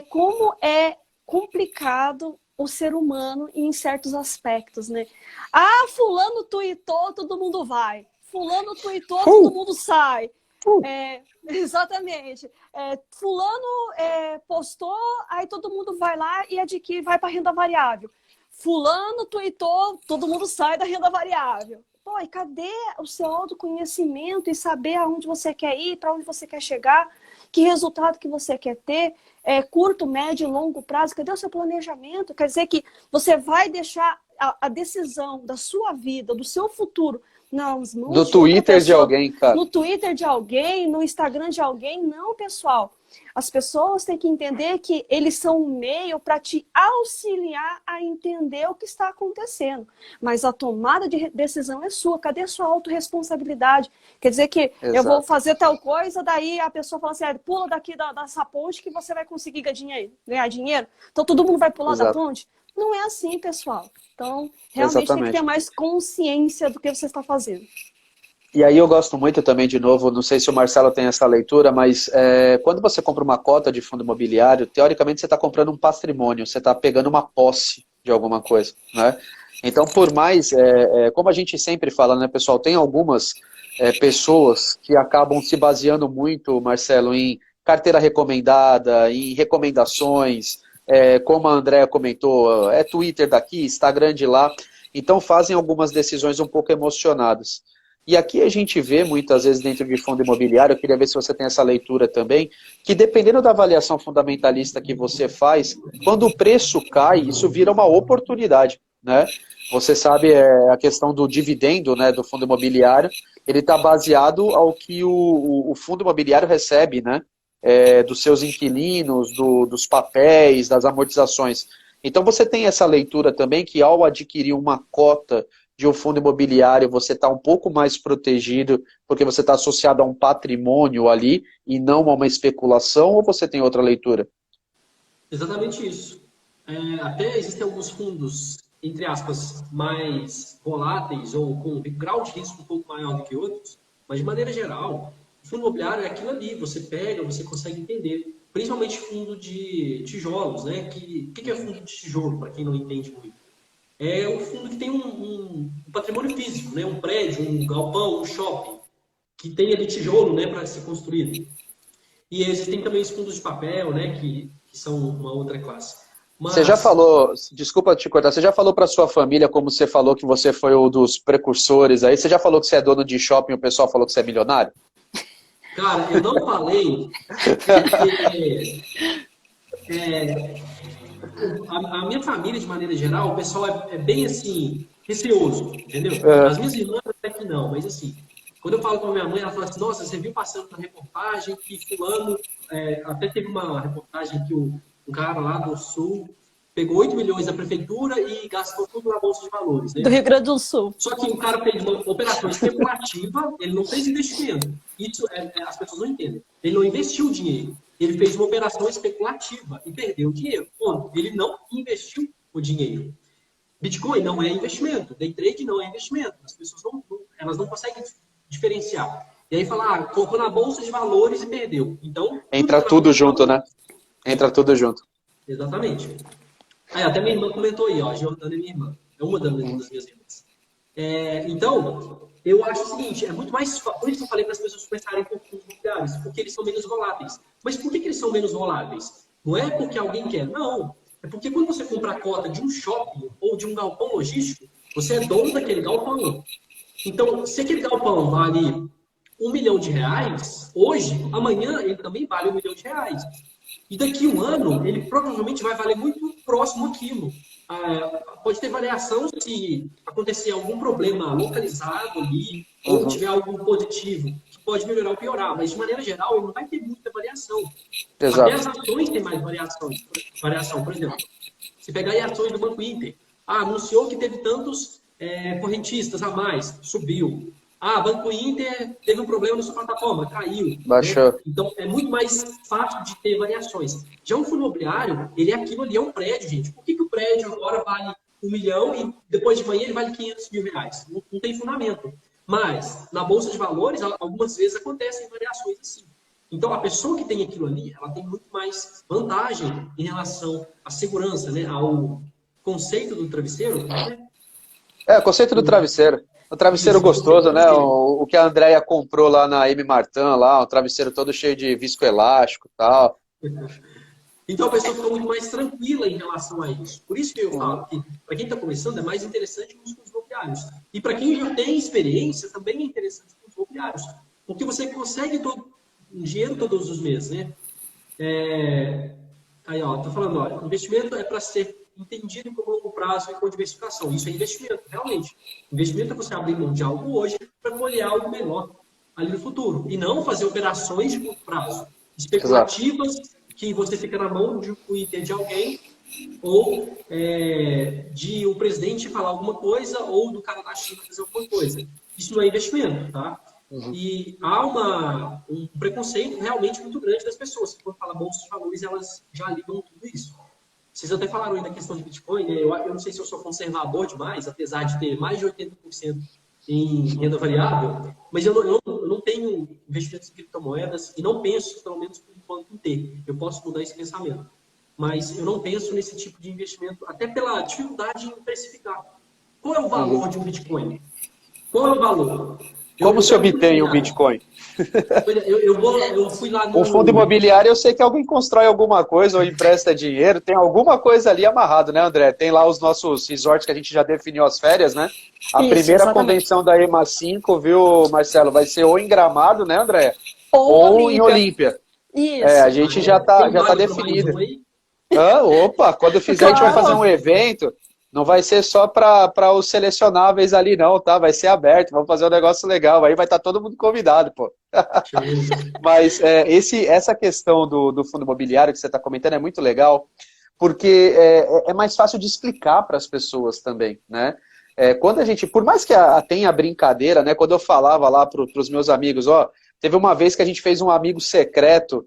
como é complicado o ser humano em certos aspectos, né? Ah, fulano tuitou, todo mundo vai. Fulano tuitou, todo mundo sai. Exatamente. Fulano postou, aí todo mundo vai lá e adquire, vai para a renda variável. Fulano tuitou, todo mundo sai da renda variável. Pô, e cadê o seu autoconhecimento e saber aonde você quer ir, para onde você quer chegar, que resultado que você quer ter, curto, médio e longo prazo? Cadê o seu planejamento? Quer dizer que você vai deixar a decisão da sua vida, do seu futuro, nas mãos Do de outra Twitter de pessoa, alguém, cara. no Twitter de alguém, no Instagram de alguém? Não, pessoal. As pessoas têm que entender que eles são um meio para te auxiliar a entender o que está acontecendo. Mas a tomada de decisão é sua. Cadê a sua autorresponsabilidade? Quer dizer que eu vou fazer tal coisa, daí a pessoa fala assim, pula daqui dessa ponte que você vai conseguir ganhar dinheiro. Então todo mundo vai pular da ponte? Não é assim, pessoal. Então, realmente tem que ter mais consciência do que você está fazendo. E aí eu gosto muito também, de novo, não sei se o Marcelo tem essa leitura, mas quando você compra uma cota de fundo imobiliário, teoricamente você está comprando um patrimônio, você está pegando uma posse de alguma coisa, né? Então, por mais, como a gente sempre fala, né, pessoal, tem algumas pessoas que acabam se baseando muito, Marcelo, em carteira recomendada, em recomendações, como a Andrea comentou, Twitter daqui, Instagram de lá, então fazem algumas decisões um pouco emocionadas. E aqui a gente vê muitas vezes dentro de fundo imobiliário, eu queria ver se você tem essa leitura também, que dependendo da avaliação fundamentalista que você faz, quando o preço cai, isso vira uma oportunidade, né? Você sabe a questão do dividendo, né, do fundo imobiliário, ele está baseado ao que o fundo imobiliário recebe, né? Dos seus inquilinos, dos papéis, das amortizações. Então você tem essa leitura também que ao adquirir uma cota de um fundo imobiliário, você está um pouco mais protegido porque você está associado a um patrimônio ali e não a uma especulação, ou você tem outra leitura? Exatamente isso. Até existem alguns fundos, entre aspas, mais voláteis ou com grau de risco um pouco maior do que outros, mas de maneira geral, o fundo imobiliário é aquilo ali, você pega, você consegue entender. Principalmente fundo de tijolos, né? O que é fundo de tijolo, para quem não entende muito? É um fundo que tem um patrimônio físico, né? Um prédio, um galpão, um shopping, que tem ali tijolo, né, para ser construído. E existem também os fundos de papel, né, que são uma outra classe. Mas... Você já falou, desculpa te cortar, você já falou para sua família, como você falou que você foi um dos precursores aí, você já falou que você é dono de shopping e o pessoal falou que você é milionário? Cara, eu não falei porque a minha família, de maneira geral, o pessoal é bem assim, receoso, entendeu? As minhas irmãs até que não, mas assim, quando eu falo com a minha mãe, ela fala assim, nossa, você viu passando na reportagem que fulano, até teve uma reportagem que um cara lá do Sul pegou 8 milhões da prefeitura e gastou tudo na Bolsa de Valores, né? Do Rio Grande do Sul. Só que o cara fez uma operação especulativa, ele não fez investimento. Isso as pessoas não entendem. Ele não investiu o dinheiro. Ele fez uma operação especulativa e perdeu o dinheiro. Ponto. Ele não investiu o dinheiro. Bitcoin não é investimento. Day trade não é investimento. As pessoas elas não conseguem diferenciar. E aí fala, colocou na Bolsa de Valores e perdeu. Então... Entra tudo junto, né? Entra tudo junto. Exatamente. Aí, até minha irmã comentou aí, ó, a Jordana é minha irmã. É uma das minhas irmãs. Então, eu acho o seguinte, é muito mais... Por isso que eu falei para as pessoas começarem com fundos imobiliários, porque eles são menos voláteis. Mas por que eles são menos voláteis? Não é porque alguém quer, não. É porque quando você compra a cota de um shopping ou de um galpão logístico, você é dono daquele galpão. Então, se aquele galpão vale R$1 milhão, hoje, amanhã, ele também vale R$1 milhão. E daqui um ano, ele provavelmente vai valer muito próximo àquilo. Pode ter variação se acontecer algum problema localizado ali, ou tiver algo positivo, que pode melhorar ou piorar. Mas, de maneira geral, ele não vai ter muita variação. Exato. Até as ações têm mais variação. Por exemplo, se pegar aí ações do Banco Inter, anunciou que teve tantos correntistas a mais, subiu. Banco Inter teve um problema na sua plataforma, caiu. Baixou. Né? Então, é muito mais fácil de ter variações. Já um fundo imobiliário, ele é aquilo ali, é um prédio, gente. Por que o prédio agora vale R$1 milhão e depois de manhã ele vale R$500 mil? Não tem fundamento. Mas, na Bolsa de Valores, algumas vezes acontecem variações assim. Então, a pessoa que tem aquilo ali, ela tem muito mais vantagem em relação à segurança, né? Ao conceito do travesseiro. Né? O conceito do travesseiro. O travesseiro gostoso, né? O que a Andrea comprou lá na M. Martin, lá, um travesseiro todo cheio de viscoelástico e tal. Então a pessoa fica muito mais tranquila em relação a isso. Por isso que eu falo que, para quem está começando, é mais interessante com os fundos imobiliários. E para quem já tem experiência, também é interessante com os imobiliários. Porque você consegue dinheiro todos os meses, né? Aí, ó, tô falando, ó, investimento é para ser entendido como longo prazo e com diversificação. Isso é investimento, realmente. Investimento é você abrir mão de algo hoje para colher algo melhor ali no futuro. E não fazer operações de curto prazo, especulativas, que você fica na mão de um Twitter de alguém, ou de um presidente falar alguma coisa, ou do cara da China fazer alguma coisa. Isso não é investimento, tá? E há um preconceito realmente muito grande das pessoas. Quando fala bolsa de valores, elas já ligam tudo isso. Vocês até falaram aí da questão de Bitcoin, né? Eu não sei se eu sou conservador demais, apesar de ter mais de 80% em renda variável, mas eu não tenho investimentos em criptomoedas e não penso, pelo menos por enquanto, em ter. Eu posso mudar esse pensamento. Mas eu não penso nesse tipo de investimento, até pela dificuldade em precificar. Qual é o valor de um Bitcoin? Qual é o valor? Como se obtém um Bitcoin? Eu fui lá no... Um fundo imobiliário, eu sei que alguém constrói alguma coisa ou empresta dinheiro, tem alguma coisa ali amarrado, né, André? Tem lá os nossos resorts que a gente já definiu as férias, né? A primeira exatamente. Convenção da EMA 5, viu, Marcelo? Vai ser ou em Gramado, né, André? Ou em Olímpia. Isso. A gente já tá definido. Opa, quando fizer a gente vai fazer um evento. Não vai ser só para os selecionáveis ali, não, tá? Vai ser aberto, vamos fazer um negócio legal. Aí vai estar todo mundo convidado, pô. Mas essa questão do fundo imobiliário que você está comentando é muito legal, porque é mais fácil de explicar para as pessoas também, né? Quando a gente, por mais que tenha brincadeira, né? Quando eu falava lá para os meus amigos, teve uma vez que a gente fez um amigo secreto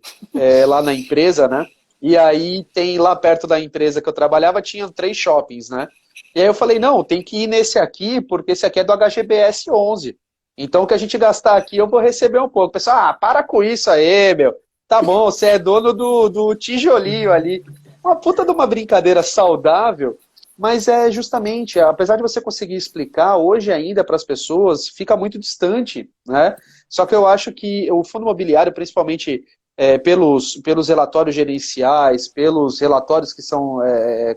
lá na empresa, né? E aí tem lá perto da empresa que eu trabalhava, tinha 3 shoppings, né? E aí eu falei, não, tem que ir nesse aqui, porque esse aqui é do HGBS 11. Então o que a gente gastar aqui eu vou receber um pouco. O pessoal, para com isso aí, meu. Tá bom, você é dono do tijolinho ali. Uma puta de uma brincadeira saudável, mas é justamente, apesar de você conseguir explicar, hoje ainda para as pessoas fica muito distante, né? Só que eu acho que o fundo imobiliário, principalmente pelos relatórios gerenciais, pelos relatórios que são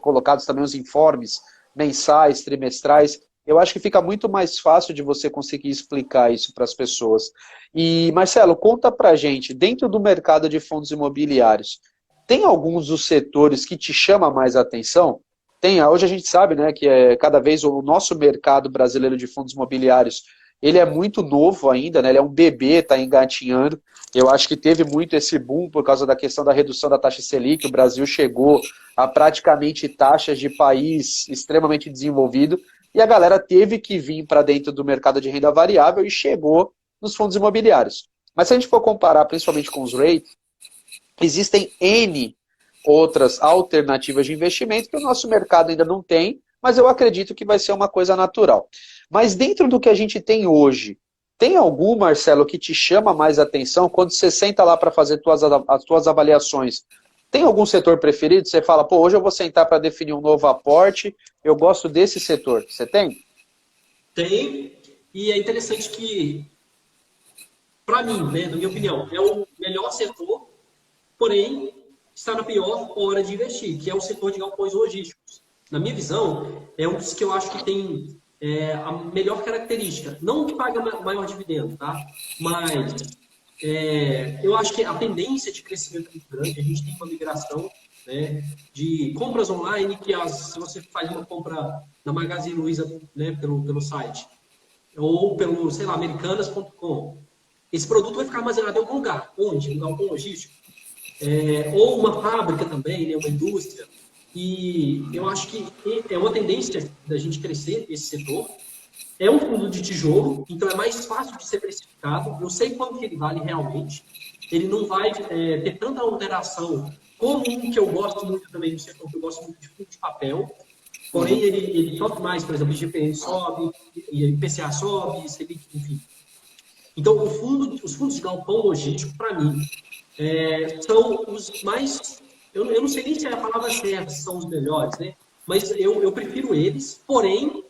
colocados também, os informes mensais, trimestrais, eu acho que fica muito mais fácil de você conseguir explicar isso para as pessoas. E, Marcelo, conta pra gente, dentro do mercado de fundos imobiliários, tem alguns dos setores que te chamam mais a atenção? Tem, hoje a gente sabe, né, que cada vez o nosso mercado brasileiro de fundos imobiliários, ele é muito novo ainda, né, ele é um bebê, está engatinhando. Eu acho que teve muito esse boom por causa da questão da redução da taxa Selic. O Brasil chegou a praticamente taxas de país extremamente desenvolvido e a galera teve que vir para dentro do mercado de renda variável e chegou nos fundos imobiliários. Mas se a gente for comparar principalmente com os REITs, existem N outras alternativas de investimento que o nosso mercado ainda não tem, mas eu acredito que vai ser uma coisa natural. Mas dentro do que a gente tem hoje, tem algum, Marcelo, que te chama mais atenção quando você senta lá para fazer as tuas avaliações? Tem algum setor preferido? Você fala, pô, hoje eu vou sentar para definir um novo aporte, eu gosto desse setor. Você tem? Tem, e é interessante que, para mim, né, na minha opinião, é o melhor setor, porém, está na pior hora de investir, que é o setor de galpões logísticos. Na minha visão, é um dos que eu acho que tem a melhor característica. Não que paga maior dividendo, tá? Mas eu acho que a tendência de crescimento é muito grande. A gente tem uma migração, né, de compras online, que se você faz uma compra na Magazine Luiza, né, pelo site, ou pelo, sei lá, americanas.com, esse produto vai ficar armazenado em algum lugar. Onde? Um galpão logístico. Ou uma fábrica também, né, uma indústria. E eu acho que é uma tendência da gente crescer esse setor. É um fundo de tijolo, então é mais fácil de ser precificado. Eu sei quanto que ele vale realmente. Ele não vai ter tanta alteração como um que eu gosto muito também do setor, que eu gosto muito de fundo de papel. Porém, ele sobe mais, por exemplo, o IGPM sobe, e IPCA sobe, Selic, enfim. Então, os fundos de galpão logístico, para mim, são os mais... Eu não sei nem se é a palavra certa, se são os melhores, né? Mas eu prefiro eles, porém,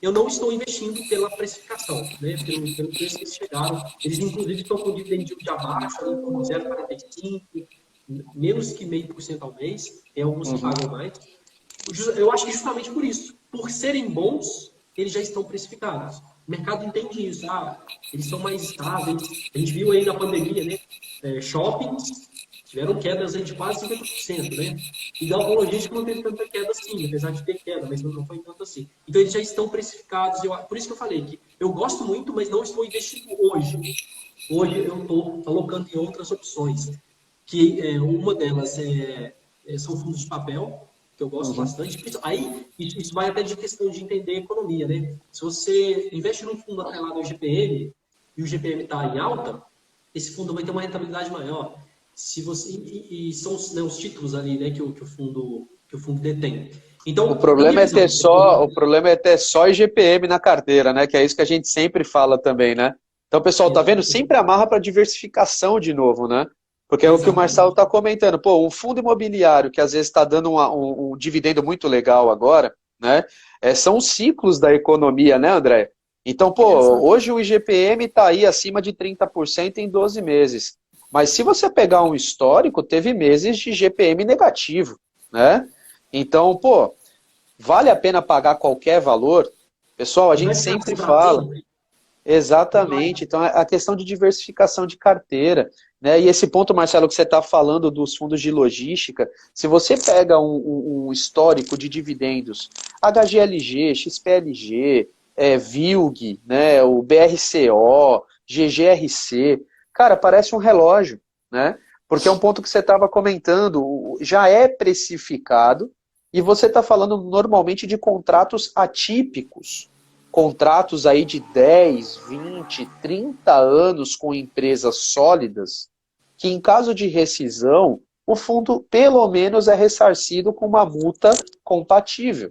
eu não estou investindo pela precificação, né? Pelo preço que eles chegaram. Eles, inclusive, estão com dividend yield de abaixo, né? Com 0,45, menos que 0,5% ao mês. Tem alguns que pagam mais. Eu acho que justamente por isso. Por serem bons, eles já estão precificados. O mercado entende isso. Eles são mais estáveis. A gente viu aí na pandemia, né? Shoppings tiveram quedas aí de quase 50%, né? E galpão logístico não teve tanta queda assim, apesar de ter queda, mas não foi tanto assim. Então eles já estão precificados. Por isso que eu falei que eu gosto muito, mas não estou investindo hoje. Hoje eu estou alocando em outras opções. Que uma delas são fundos de papel, que eu gosto bastante. Aí, isso vai até de questão de entender a economia, né? Se você investe num fundo atrelado ao GPM, e o GPM está em alta, esse fundo vai ter uma rentabilidade maior. E são os títulos ali, né, que o fundo detém. Então, o problema é ter só IGPM na carteira, né? Que é isso que a gente sempre fala também, né? Então, pessoal, tá vendo? Sempre amarra para diversificação de novo, né? Porque é o que o Marcelo está comentando. Pô, um fundo imobiliário que às vezes está dando um dividendo muito legal agora, né? São os ciclos da economia, né, André? Então, pô, hoje o IGPM está aí acima de 30% em 12 meses. Mas se você pegar um histórico, teve meses de IGPM negativo, né? Então, pô, vale a pena pagar qualquer valor? Pessoal, a gente sempre fala. Exatamente. Então, a questão de diversificação de carteira, né? E esse ponto, Marcelo, que você está falando dos fundos de logística, se você pega um histórico de dividendos, HGLG, XPLG, VILG, né? O BRCO, GGRC, cara, parece um relógio, né? Porque é um ponto que você estava comentando, já é precificado, e você está falando normalmente de contratos atípicos. Contratos aí de 10, 20, 30 anos com empresas sólidas, que em caso de rescisão, o fundo pelo menos é ressarcido com uma multa compatível.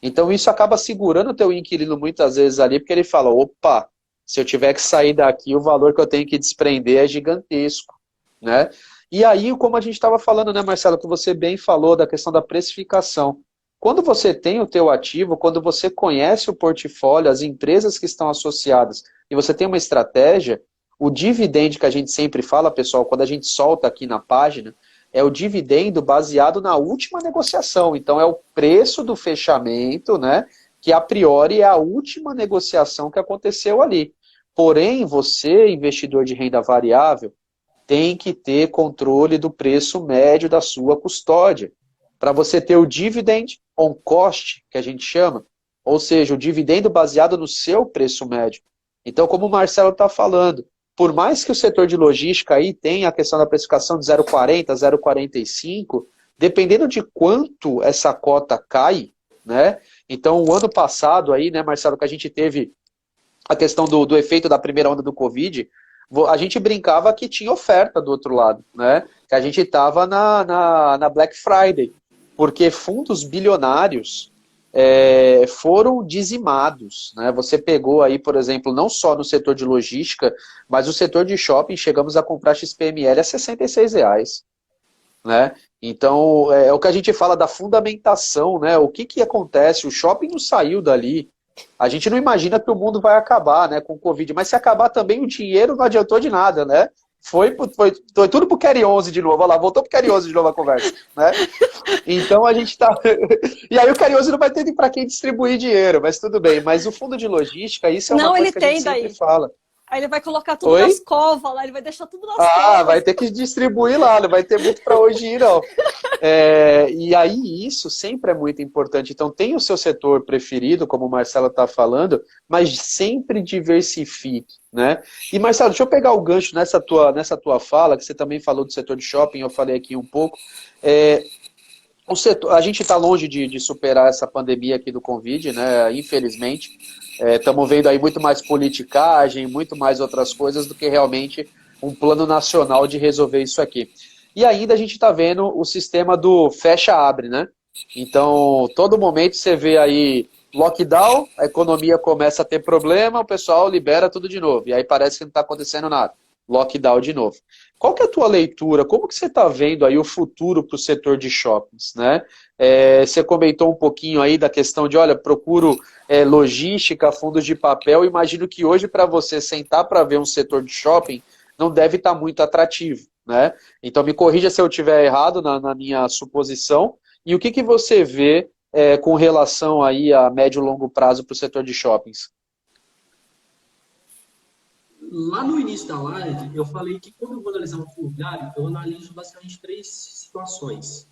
Então isso acaba segurando o teu inquilino muitas vezes ali, porque ele fala, opa, se eu tiver que sair daqui, o valor que eu tenho que desprender é gigantesco, né? E aí, como a gente estava falando, né, Marcelo, que você bem falou da questão da precificação. Quando você tem o teu ativo, quando você conhece o portfólio, as empresas que estão associadas, e você tem uma estratégia, o dividendo que a gente sempre fala, pessoal, quando a gente solta aqui na página, é o dividendo baseado na última negociação. Então, é o preço do fechamento, né? Que a priori é a última negociação que aconteceu ali. Porém, você, investidor de renda variável, tem que ter controle do preço médio da sua custódia, para você ter o dividend on cost, que a gente chama, ou seja, o dividendo baseado no seu preço médio. Então, como o Marcelo está falando, por mais que o setor de logística aí tenha a questão da precificação de 0,40, 0,45, dependendo de quanto essa cota cai, né? Então, o ano passado aí, né, Marcelo, que a gente teve a questão do efeito da primeira onda do Covid, a gente brincava que tinha oferta do outro lado, né? Que a gente estava na Black Friday, porque fundos bilionários foram dizimados, né? Você pegou aí, por exemplo, não só no setor de logística, mas o setor de shopping, chegamos a comprar XPML a R$66, né? Então, é o que a gente fala da fundamentação, né? O que acontece? O shopping não saiu dali. A gente não imagina que o mundo vai acabar, né, com o Covid, mas se acabar também o dinheiro não adiantou de nada, né? Foi tudo pro Carry 11 de novo, olha lá, voltou pro Carry 11 de novo a conversa, né? Então a gente tá... E aí o Carry 11 não vai ter para quem distribuir dinheiro, mas tudo bem. Mas o fundo de logística, isso é uma coisa que a gente sempre fala. Aí ele vai colocar tudo nas covas lá, ele vai deixar tudo nas covas. Ah, vai ter que distribuir lá, não vai ter muito para hoje ir, não. E aí isso sempre é muito importante. Então tem o seu setor preferido, como o Marcelo está falando, mas sempre diversifique, né? E Marcelo, deixa eu pegar o gancho nessa tua fala, que você também falou do setor de shopping, eu falei aqui um pouco. O setor, a gente está longe de superar essa pandemia aqui do Covid, né? Infelizmente. Estamos vendo aí muito mais politicagem, muito mais outras coisas do que realmente um plano nacional de resolver isso aqui. E ainda a gente está vendo o sistema do fecha-abre, né? Então, todo momento você vê aí lockdown, a economia começa a ter problema, o pessoal libera tudo de novo. E aí parece que não está acontecendo nada. Lockdown de novo. Qual que é a tua leitura? Como que você está vendo aí o futuro para o setor de shoppings, né? Você comentou um pouquinho aí da questão de, olha, procuro logística, fundos de papel. Imagino que hoje para você sentar para ver um setor de shopping não deve estar muito atrativo, né? Então me corrija se eu estiver errado na minha suposição. E o que você vê com relação aí a médio e longo prazo para o setor de shoppings? Lá no início da live, eu falei que quando eu vou analisar um fundo imobiliário, eu analiso basicamente 3 situações.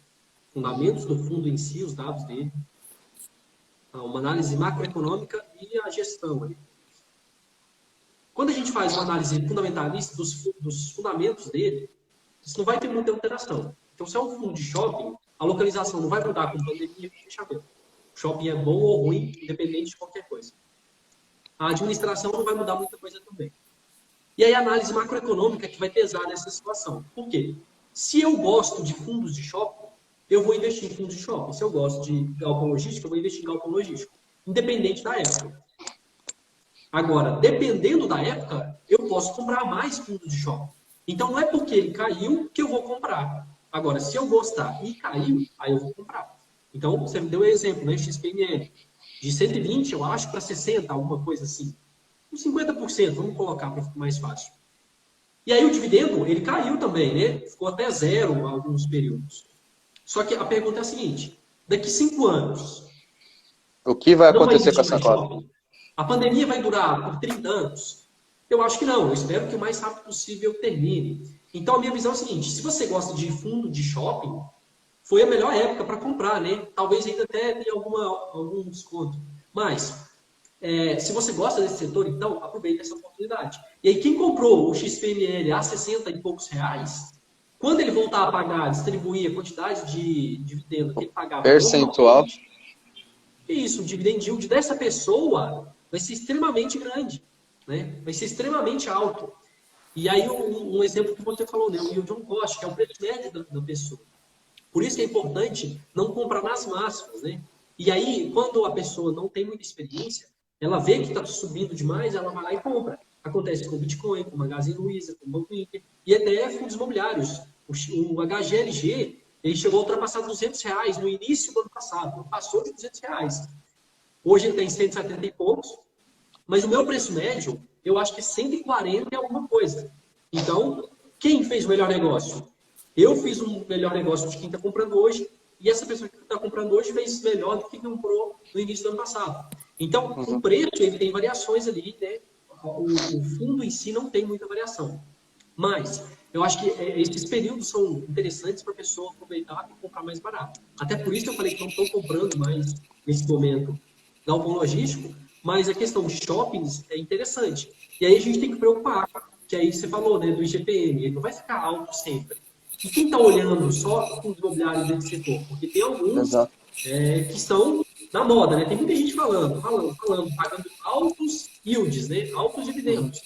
Fundamentos do fundo em si, os dados dele, uma análise macroeconômica e a gestão ali. Quando a gente faz uma análise fundamentalista dos fundamentos dele, isso não vai ter muita alteração. Então, se é um fundo de shopping, a localização não vai mudar com pandemia e fechamento. O shopping é bom ou ruim, independente de qualquer coisa. A administração não vai mudar muita coisa também. E aí a análise macroeconômica que vai pesar nessa situação. Por quê? Se eu gosto de fundos de shopping, eu vou investir em fundos de shopping. Se eu gosto de galpão logístico, eu vou investir em galpão logístico. Independente da época. Agora, dependendo da época, eu posso comprar mais fundos de shopping. Então não é porque ele caiu que eu vou comprar. Agora, se eu gostar e caiu, aí eu vou comprar. Então, você me deu um exemplo, né? XPML. De 120, eu acho, para 60, alguma coisa assim. 50%, vamos colocar para ficar mais fácil. E aí o dividendo, ele caiu também, né? Ficou até zero em alguns períodos. Só que a pergunta é a seguinte, daqui 5 anos... O que vai acontecer com essa cota? A pandemia vai durar por 30 anos? Eu acho que não, eu espero que o mais rápido possível termine. Então a minha visão é a seguinte, se você gosta de fundo de shopping, foi a melhor época para comprar, né? Talvez ainda até tenha algum desconto. Mas... se você gosta desse setor, então aproveita essa oportunidade. E aí, quem comprou o XPML a 60 e poucos reais, quando ele voltar a pagar, distribuir a quantidade de dividendo que ele pagava... Percentual. Isso, o dividend yield dessa pessoa vai ser extremamente grande, né? Vai ser extremamente alto. E aí, um exemplo que você falou, né? O yield on cost, que é o preço médio da pessoa. Por isso que é importante não comprar nas máximas, né? E aí, quando a pessoa não tem muita experiência, ela vê que está subindo demais, ela vai lá e compra. Acontece com o Bitcoin, com o Magazine Luiza, com o Banco Inter, e até fundos imobiliários. O HGLG, ele chegou a ultrapassar R$ 200 no início do ano passado, não passou de R$ 200. Hoje ele tem 170 e poucos, mas o meu preço médio, eu acho que 140 é alguma coisa. Então, quem fez o melhor negócio? Eu fiz um melhor negócio de quem está comprando hoje, e essa pessoa que está comprando hoje fez melhor do que comprou no início do ano passado. Então, o preço ele tem variações ali, né? O fundo em si não tem muita variação. Mas eu acho que esses períodos são interessantes para a pessoa aproveitar e comprar mais barato. Até por isso eu falei que não estou comprando mais, nesse momento, galpão logístico, mas a questão de shoppings é interessante. E aí a gente tem que preocupar, que aí você falou, né, do IGPM, ele não vai ficar alto sempre. E quem está olhando só os imobiliários desse setor? Porque tem alguns que estão na moda, né? Tem muita gente falando, pagando altos yields, né? Altos dividendos.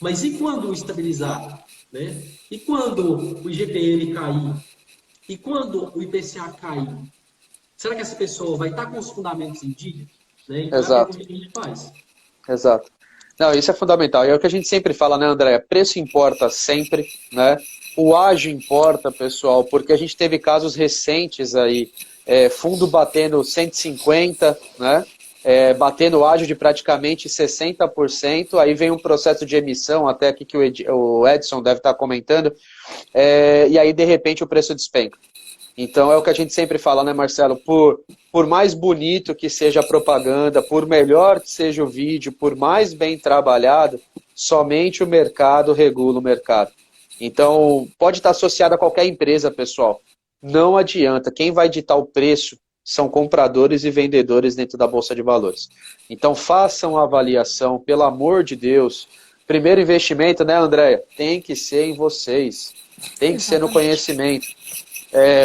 Mas e quando estabilizar? Né? E quando o IGPM cair? E quando o IPCA cair? Será que essa pessoa vai estar com os fundamentos em dia? Né? Então, Exato. é o que a gente faz. Exato. Não, isso é fundamental. E é o que a gente sempre fala, né, André? Preço importa sempre, né? O ágio importa, pessoal, porque a gente teve casos recentes aí, fundo batendo 150, né? Batendo ágio de praticamente 60%, aí vem um processo de emissão, até aqui que o Edson deve estar comentando, e aí de repente o preço despenca. Então é o que a gente sempre fala, né, Marcelo? Por mais bonito que seja a propaganda, por melhor que seja o vídeo, por mais bem trabalhado, somente o mercado regula o mercado. Então pode estar associado a qualquer empresa, pessoal. Não adianta, quem vai ditar o preço são compradores e vendedores dentro da Bolsa de Valores. Então façam a avaliação, pelo amor de Deus. Primeiro investimento, né, Andréia? Tem que ser em vocês. Tem que ser no conhecimento.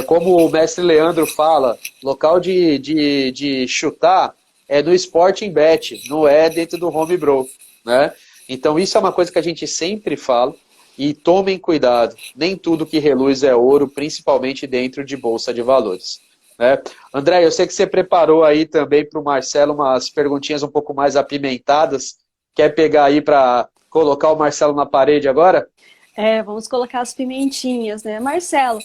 Como o mestre Leandro fala, local de chutar é no Sporting Bet, não é dentro do home bro, né? Então isso é uma coisa que a gente sempre fala. E tomem cuidado, nem tudo que reluz é ouro, principalmente dentro de Bolsa de Valores. Né? André, eu sei que você preparou aí também para o Marcelo umas perguntinhas um pouco mais apimentadas. Quer pegar aí para colocar o Marcelo na parede agora? Vamos colocar as pimentinhas, né? Marcelo,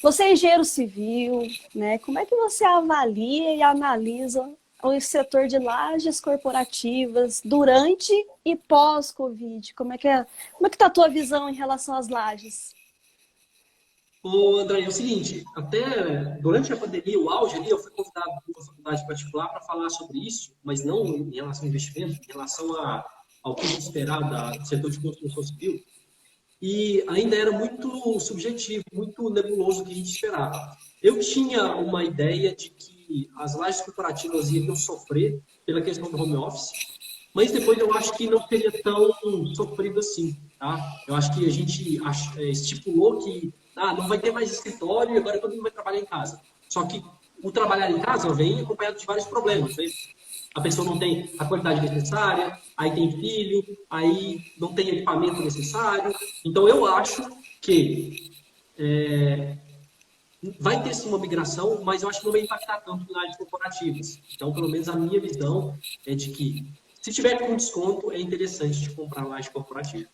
você é engenheiro civil, né? Como é que você avalia e analisa o setor de lajes corporativas durante e pós-Covid? Como é que está a tua visão em relação às lajes? Ô, André, é o seguinte, até durante a pandemia, o auge ali, eu fui convidado por uma faculdade particular para falar sobre isso, mas não em relação ao investimento, em relação ao que esperar do setor de construção civil. E ainda era muito subjetivo, muito nebuloso o que a gente esperava. Eu tinha uma ideia de que as lajes corporativas iriam sofrer pela questão do home office, mas depois eu acho que não seria tão sofrido assim. Tá? Eu acho que a gente estipulou que não vai ter mais escritório e agora todo mundo vai trabalhar em casa. Só que o trabalhar em casa vem acompanhado de vários problemas. Né? A pessoa não tem a qualidade necessária, aí tem filho, aí não tem equipamento necessário. Então, eu acho que vai ter sim uma migração, mas eu acho que não vai impactar tanto nas áreas corporativas. Então, pelo menos a minha visão é de que, se tiver com desconto, é interessante de comprar laje corporativa.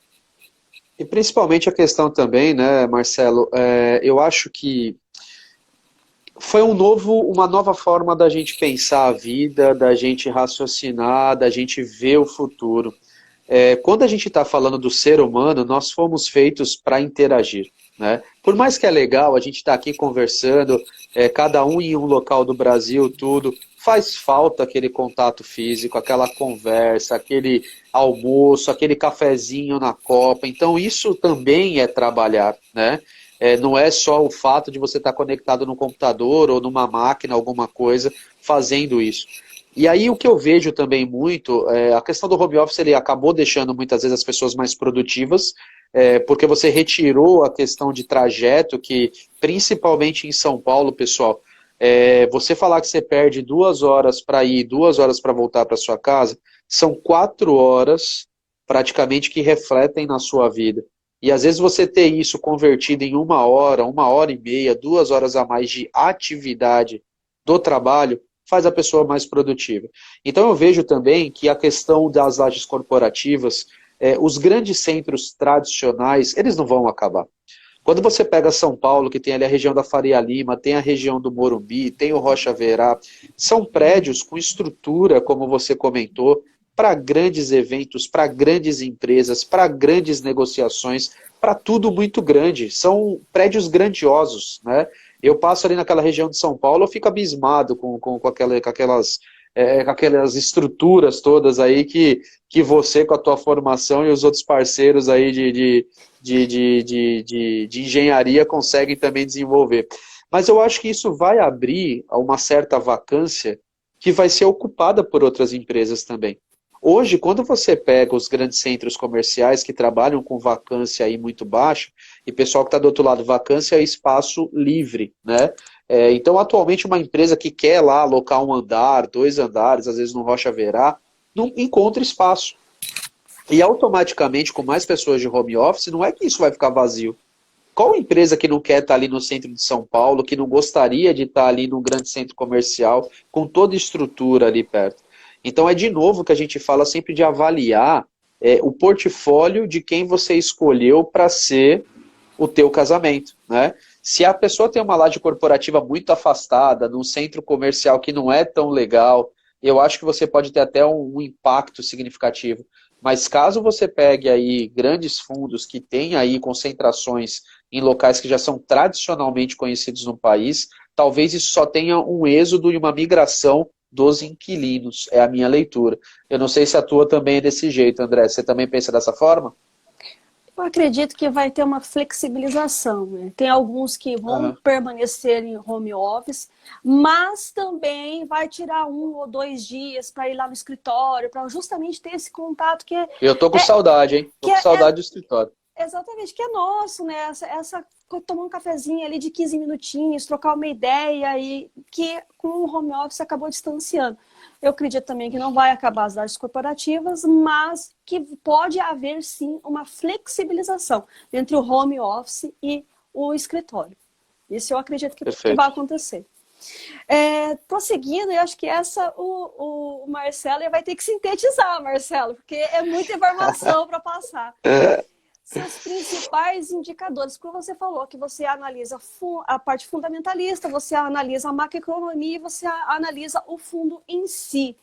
E principalmente a questão também, né, Marcelo, eu acho que foi uma nova forma da gente pensar a vida, da gente raciocinar, da gente ver o futuro. Quando a gente está falando do ser humano, nós fomos feitos para interagir. Né? Por mais que é legal, a gente está aqui conversando, cada um em um local do Brasil, tudo, faz falta aquele contato físico, aquela conversa, aquele almoço, aquele cafezinho na copa. Então isso também é trabalhar, né? Não é só o fato de você estar conectado no computador ou numa máquina, alguma coisa, fazendo isso. E aí o que eu vejo também muito, a questão do home office, ele acabou deixando muitas vezes as pessoas mais produtivas, porque você retirou a questão de trajeto, que principalmente em São Paulo, pessoal, você falar que você perde 2 horas para ir, 2 horas para voltar para sua casa, são 4 horas praticamente que refletem na sua vida. E às vezes você ter isso convertido em 1 hora, 1h30, 2 horas a mais de atividade do trabalho, faz a pessoa mais produtiva. Então eu vejo também que a questão das lajes corporativas, os grandes centros tradicionais, eles não vão acabar. Quando você pega São Paulo, que tem ali a região da Faria Lima, tem a região do Morumbi, tem o Rocha Verá, são prédios com estrutura, como você comentou, para grandes eventos, para grandes empresas, para grandes negociações, para tudo muito grande. São prédios grandiosos, né? Eu passo ali naquela região de São Paulo, eu fico abismado com aquelas estruturas todas aí que você, com a tua formação e os outros parceiros aí de engenharia conseguem também desenvolver. Mas eu acho que isso vai abrir uma certa vacância que vai ser ocupada por outras empresas também. Hoje, quando você pega os grandes centros comerciais que trabalham com vacância aí muito baixa, e pessoal que está do outro lado, vacância é espaço livre, né? Então, atualmente, uma empresa que quer lá alocar um andar, 2 andares, às vezes no Rocha Verá, não encontra espaço. E automaticamente, com mais pessoas de home office, não é que isso vai ficar vazio. Qual empresa que não quer estar ali no centro de São Paulo, que não gostaria de estar ali num grande centro comercial, com toda a estrutura ali perto? Então é de novo que a gente fala sempre de avaliar o portfólio de quem você escolheu para ser o teu casamento, né? Se a pessoa tem uma laje corporativa muito afastada, num centro comercial que não é tão legal, eu acho que você pode ter até um impacto significativo. Mas caso você pegue aí grandes fundos que têm aí concentrações em locais que já são tradicionalmente conhecidos no país, talvez isso só tenha um êxodo e uma migração dos inquilinos, é a minha leitura. Eu não sei se a tua também é desse jeito, André. Você também pensa dessa forma? Eu acredito que vai ter uma flexibilização, né? Tem alguns que vão permanecer em home office, mas também vai tirar 1 ou 2 dias para ir lá no escritório, para justamente ter esse contato que é... Eu tô com saudade, hein? Tô com saudade do escritório. Exatamente, que é nosso, né? Tomar um cafezinho ali de 15 minutinhos, trocar uma ideia, e que com o home office acabou distanciando. Eu acredito também que não vai acabar as lajes corporativas, mas que pode haver sim uma flexibilização entre o home office e o escritório. Isso eu acredito que vai acontecer. Prosseguindo, eu acho que o Marcelo vai ter que sintetizar, Marcelo, porque é muita informação para passar. Seus principais indicadores, como você falou, que você analisa a parte fundamentalista, você analisa a macroeconomia e você analisa o fundo em si.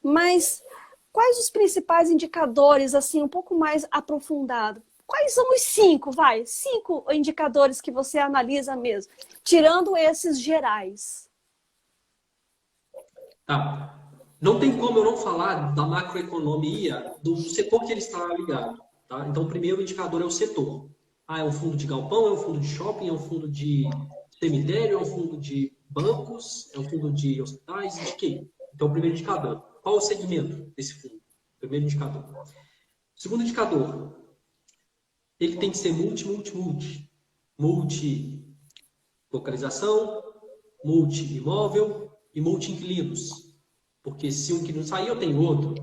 Mas quais os principais indicadores, assim, um pouco mais aprofundado? Quais são os 5 indicadores que você analisa mesmo, tirando esses gerais? Tá. Não tem como eu não falar da macroeconomia do setor que ele está ligado. Tá? Então, o primeiro indicador é o setor. É um fundo de galpão, é um fundo de shopping, é um fundo de cemitério, é um fundo de bancos, é um fundo de hospitais, de quê? Então, o primeiro indicador. Qual o segmento desse fundo? Primeiro indicador. Segundo indicador, ele tem que ser multi. Multi-localização, multi-imóvel e multi-inquilinos. Porque se um inquilino sair, eu tenho outro.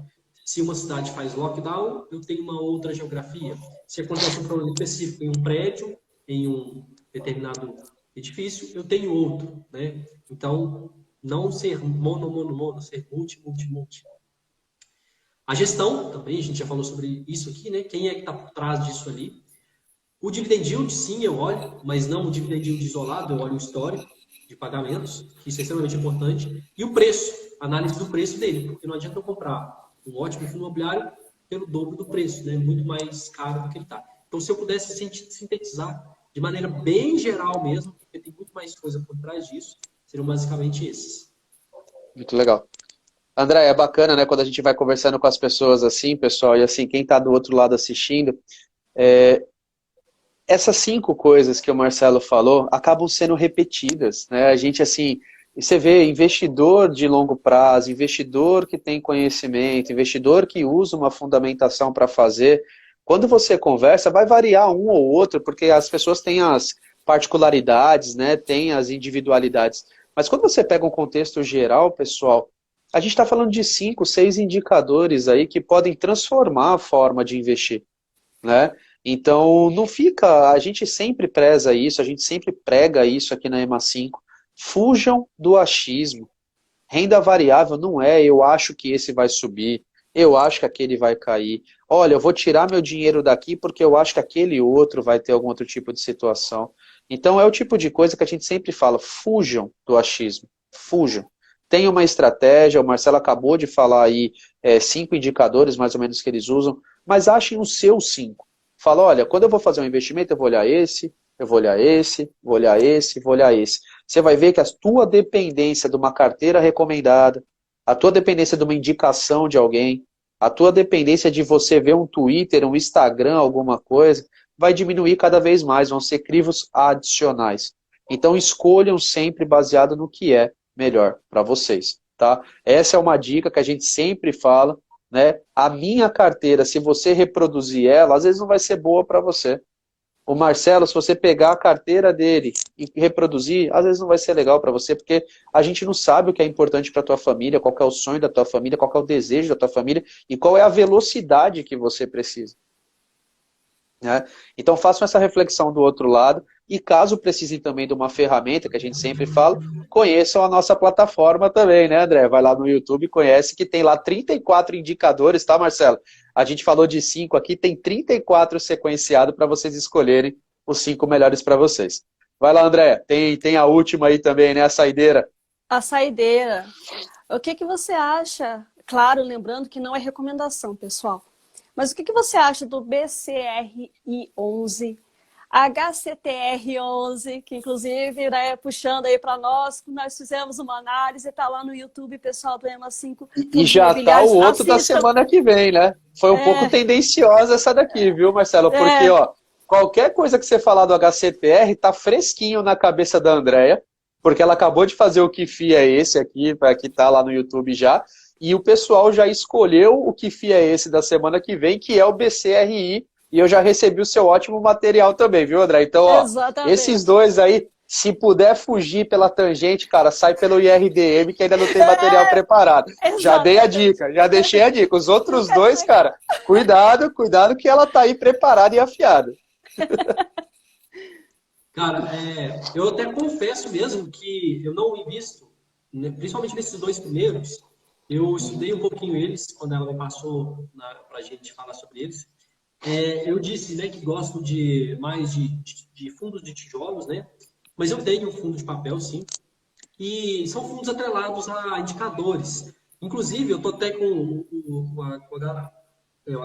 Se uma cidade faz lockdown, eu tenho uma outra geografia. Se acontece um problema específico em um prédio, em um determinado edifício, eu tenho outro, né? Então, não ser mono, ser multi. A gestão, também, a gente já falou sobre isso aqui, né? Quem é que está por trás disso ali? O dividend yield, sim, eu olho, mas não o dividend yield isolado, eu olho o histórico de pagamentos, que isso é extremamente importante. E o preço, análise do preço dele, porque não adianta eu comprar um ótimo fundo imobiliário pelo dobro do preço, né? Muito mais caro do que ele está. Então, se eu pudesse sintetizar de maneira bem geral mesmo, porque tem muito mais coisa por trás disso, seriam basicamente esses. Muito legal. André, é bacana, né, quando a gente vai conversando com as pessoas assim, pessoal, e assim, quem está do outro lado assistindo, essas 5 coisas que o Marcelo falou acabam sendo repetidas, né? A gente, assim, você vê investidor de longo prazo, investidor que tem conhecimento, investidor que usa uma fundamentação para fazer. Quando você conversa, vai variar um ou outro, porque as pessoas têm as particularidades, né? Têm as individualidades. Mas quando você pega um contexto geral, pessoal, a gente está falando de 5, 6 indicadores aí que podem transformar a forma de investir, né? Então, não fica... A gente sempre preza isso, a gente sempre prega isso aqui na EMA5. Fujam do achismo. Renda variável não é eu acho que esse vai subir, eu acho que aquele vai cair. Olha, eu vou tirar meu dinheiro daqui porque eu acho que aquele outro vai ter algum outro tipo de situação. Então é o tipo de coisa que a gente sempre fala, fujam do achismo, fujam. Tem uma estratégia, o Marcelo acabou de falar aí 5 indicadores mais ou menos que eles usam, mas achem os seus 5. Fala, olha, quando eu vou fazer um investimento, eu vou olhar esse, eu vou olhar esse, vou olhar esse, vou olhar esse. Você vai ver que a tua dependência de uma carteira recomendada, a tua dependência de uma indicação de alguém, a tua dependência de você ver um Twitter, um Instagram, alguma coisa, vai diminuir cada vez mais, vão ser crivos adicionais. Então escolham sempre baseado no que é melhor para vocês, tá? Essa é uma dica que a gente sempre fala, né? A minha carteira, se você reproduzir ela, às vezes não vai ser boa para você. O Marcelo, se você pegar a carteira dele e reproduzir, às vezes não vai ser legal para você, porque a gente não sabe o que é importante para tua família, qual é o sonho da tua família, qual é o desejo da tua família e qual é a velocidade que você precisa. Né? Então façam essa reflexão do outro lado e caso precisem também de uma ferramenta, que a gente sempre fala, conheçam a nossa plataforma também, né, André? Vai lá no YouTube e conhece que tem lá 34 indicadores, tá, Marcelo? A gente falou de 5 aqui, tem 34 sequenciados para vocês escolherem os 5 melhores para vocês. Vai lá, André, tem a última aí também, né, a saideira. A saideira. O que você acha? Claro, lembrando que não é recomendação, pessoal. Mas o que você acha do BCRI11, HCTR11, que inclusive, né, puxando aí para nós fizemos uma análise, está lá no YouTube, pessoal do EMA5. E já está o outro da semana que vem, né? Foi um pouco tendenciosa essa daqui, viu, Marcelo? Porque, ó, qualquer coisa que você falar do HCTR tá fresquinho na cabeça da Andrea, porque ela acabou de fazer o que FIA é esse aqui, que tá lá no YouTube já, e o pessoal já escolheu o que FIA é esse da semana que vem, que é o BCRI, e eu já recebi o seu ótimo material também, viu, André? Então, ó, esses dois aí, se puder fugir pela tangente, cara, sai pelo IRDM, que ainda não tem material preparado. Já dei a dica, já deixei a dica. Os outros dois, cara, cuidado que ela tá aí preparada e afiada. Cara, eu até confesso mesmo que eu não invisto, né, principalmente nesses dois primeiros. Eu estudei um pouquinho eles quando ela me passou para a gente falar sobre eles. Eu disse, né, que gosto mais de fundos de tijolos, né? Mas eu tenho um fundo de papel, sim. E são fundos atrelados a indicadores. Inclusive, eu estou até com o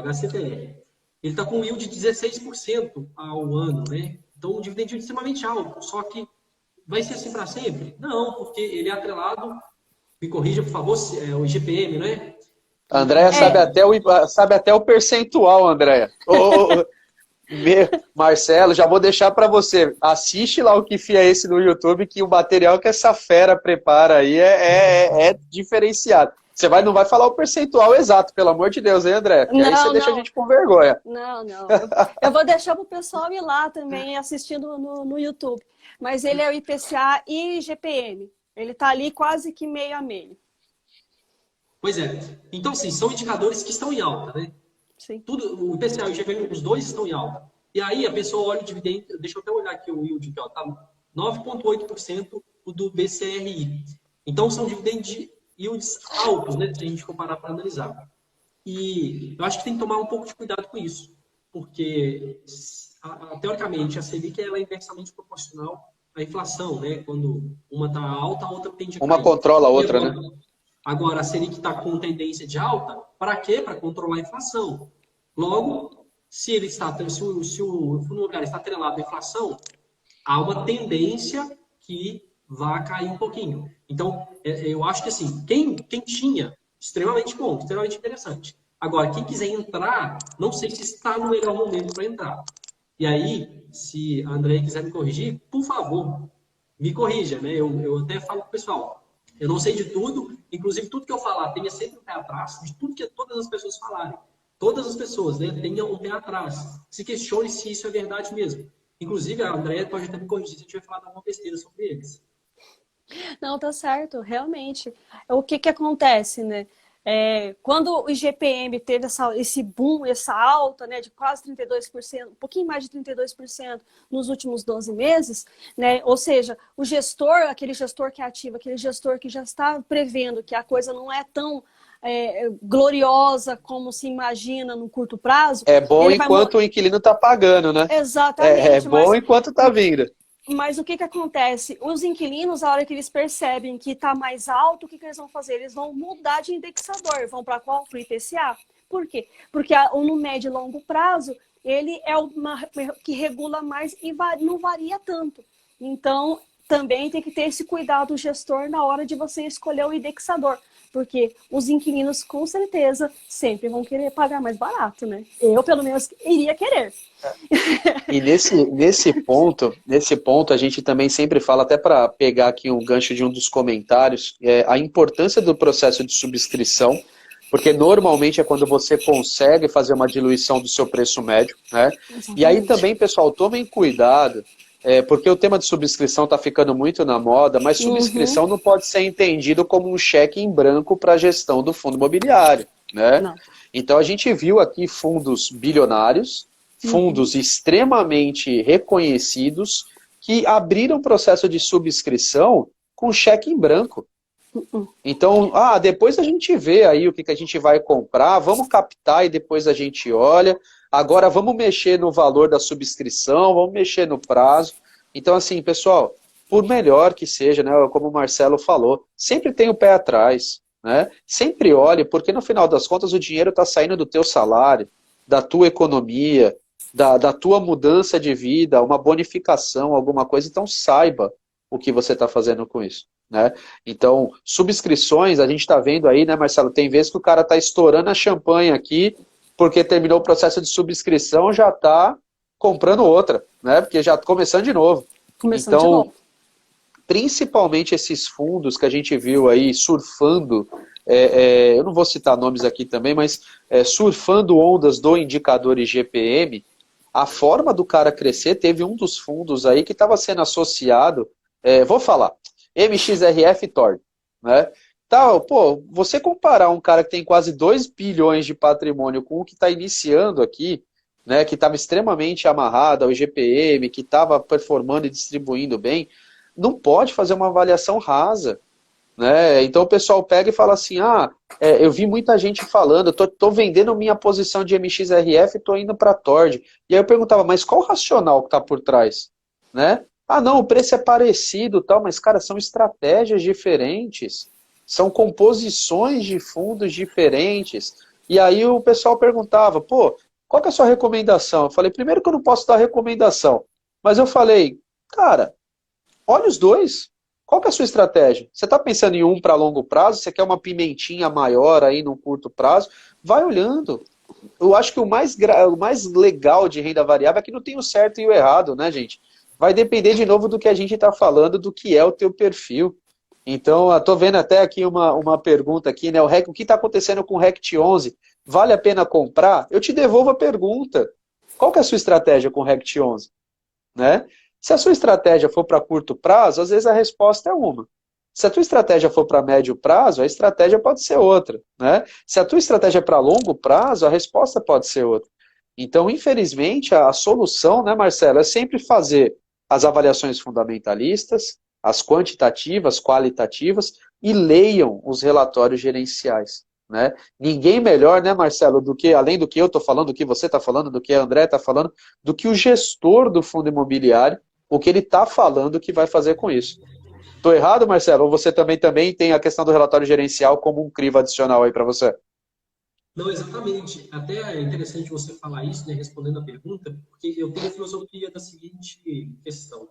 HCTR. Ele está com um yield de 16% ao ano, né? Então, um dividendo extremamente alto. Só que vai ser assim para sempre? Não, porque ele é atrelado, me corrija, por favor, o IGPM, né? A Andréia sabe até o percentual, Andréia. Marcelo, já vou deixar para você. Assiste lá o que FIA é esse no YouTube, que o material que essa fera prepara aí é diferenciado. Você não vai falar o percentual exato, pelo amor de Deus, hein, André? Porque aí você deixa a gente com vergonha. Não. Eu vou deixar para o pessoal ir lá também, assistindo no YouTube. Mas ele é o IPCA e IGPM. Ele está ali quase que meio a meio. Pois é. Então, sim, são indicadores que estão em alta, né? Sim. O IPCA e o IGPM, os dois estão em alta. E aí a pessoa olha o dividendo, deixa eu até olhar aqui o yield, tá 9,8% o do BCRI. Então, são dividendos yields altos, né? Se a gente comparar para analisar. E eu acho que tem que tomar um pouco de cuidado com isso. Porque, teoricamente, a Selic ela é inversamente proporcional à inflação, né? Quando uma está alta, a outra tende a cair. Uma controla a outra, né? Agora, a Selic está com tendência de alta, para quê? Para controlar a inflação. Logo, se o fundo imobiliário está atrelado à inflação, há uma tendência que vá cair um pouquinho. Então, eu acho que assim, quem tinha, extremamente bom, extremamente interessante. Agora, quem quiser entrar, não sei se está no melhor momento para entrar. E aí, se a Andrea quiser me corrigir, por favor, me corrija, né? Eu até falo para o pessoal, eu não sei de tudo, inclusive tudo que eu falar, tenha sempre um pé atrás, de tudo que todas as pessoas falarem. Todas as pessoas, né, tenham um pé atrás. Se questione se isso é verdade mesmo. Inclusive, a Andrea pode até me corrigir se eu tiver falado alguma besteira sobre eles. Não, tá certo, realmente. O que acontece, né? Quando o IGPM teve esse boom, essa alta, né, de quase 32%, um pouquinho mais de 32% nos últimos 12 meses, né, ou seja, o gestor, aquele gestor que é ativo, aquele gestor que já está prevendo que a coisa não é tão gloriosa como se imagina no curto prazo. É bom enquanto o inquilino está pagando, né? Exatamente. É bom enquanto está vindo. Mas o que acontece? Os inquilinos, a hora que eles percebem que está mais alto, o que eles vão fazer? Eles vão mudar de indexador. Vão para qual? Para o IPCA. Por quê? Porque no médio e longo prazo, ele é uma que regula mais e não varia tanto. Então, também tem que ter esse cuidado, o gestor, na hora de você escolher o indexador. Porque os inquilinos, com certeza, sempre vão querer pagar mais barato, né? Eu, pelo menos, iria querer. E nesse ponto, a gente também sempre fala, até para pegar aqui um gancho de um dos comentários, a importância do processo de subscrição, porque normalmente é quando você consegue fazer uma diluição do seu preço médio, né? Exatamente. E aí também, pessoal, tomem cuidado, porque o tema de subscrição está ficando muito na moda, mas subscrição não pode ser entendido como um cheque em branco para a gestão do fundo imobiliário, né? Não. Então a gente viu aqui fundos bilionários, fundos extremamente reconhecidos, que abriram processo de subscrição com cheque em branco. Então, depois a gente vê aí o que a gente vai comprar, vamos captar e depois a gente olha. Agora vamos mexer no valor da subscrição, vamos mexer no prazo. Então, assim, pessoal, por melhor que seja, né, como o Marcelo falou, sempre tem o pé atrás, né? Sempre olhe, porque no final das contas o dinheiro está saindo do teu salário, da tua economia, da tua mudança de vida, uma bonificação, alguma coisa. Então saiba o que você está fazendo com isso, né? Então, subscrições, a gente está vendo aí, né, Marcelo, tem vezes que o cara está estourando a champanhe aqui, porque terminou o processo de subscrição, já está comprando outra, né? Porque já está começando de novo. Principalmente esses fundos que a gente viu aí surfando, eu não vou citar nomes aqui também, mas surfando ondas do indicador IGPM, a forma do cara crescer, teve um dos fundos aí que estava sendo associado, vou falar, MXRF Tord, né? Tá, pô, você comparar um cara que tem quase 2 bilhões de patrimônio com o que está iniciando aqui, né, que estava extremamente amarrado ao IGPM, que estava performando e distribuindo bem, não pode fazer uma avaliação rasa, né? Então o pessoal pega e fala assim, eu vi muita gente falando, tô vendendo minha posição de MXRF e tô indo para Tord. E aí eu perguntava, mas qual o racional que está por trás? Né? Não, o preço é parecido, tal, mas cara, são estratégias diferentes, são composições de fundos diferentes. E aí o pessoal perguntava, pô, qual que é a sua recomendação? Eu falei, primeiro que eu não posso dar recomendação, mas eu falei, cara, olha os dois. Qual que é a sua estratégia? Você está pensando em um para longo prazo? Você quer uma pimentinha maior aí no curto prazo? Vai olhando. Eu acho que o mais legal de renda variável é que não tem o certo e o errado, né, gente? Vai depender de novo do que a gente está falando, do que é o teu perfil. Então, estou vendo até aqui uma pergunta aqui, né? O que está acontecendo com o RECT 11? Vale a pena comprar? Eu te devolvo a pergunta. Qual que é a sua estratégia com o RECT 11? Né? Se a sua estratégia for para curto prazo, às vezes a resposta é uma. Se a tua estratégia for para médio prazo, a estratégia pode ser outra. Né? Se a tua estratégia é para longo prazo, a resposta pode ser outra. Então, infelizmente, a solução, né, Marcelo, é sempre fazer as avaliações fundamentalistas, as quantitativas, qualitativas, e leiam os relatórios gerenciais. Né? Ninguém melhor, né, Marcelo, do que, além do que eu estou falando, do que você está falando, do que a André está falando, do que o gestor do fundo imobiliário, o que ele está falando que vai fazer com isso. Estou errado, Marcelo? Ou você também tem a questão do relatório gerencial como um crivo adicional aí para você? Não, exatamente. Até é interessante você falar isso, né, respondendo a pergunta, porque eu tenho a filosofia da seguinte questão.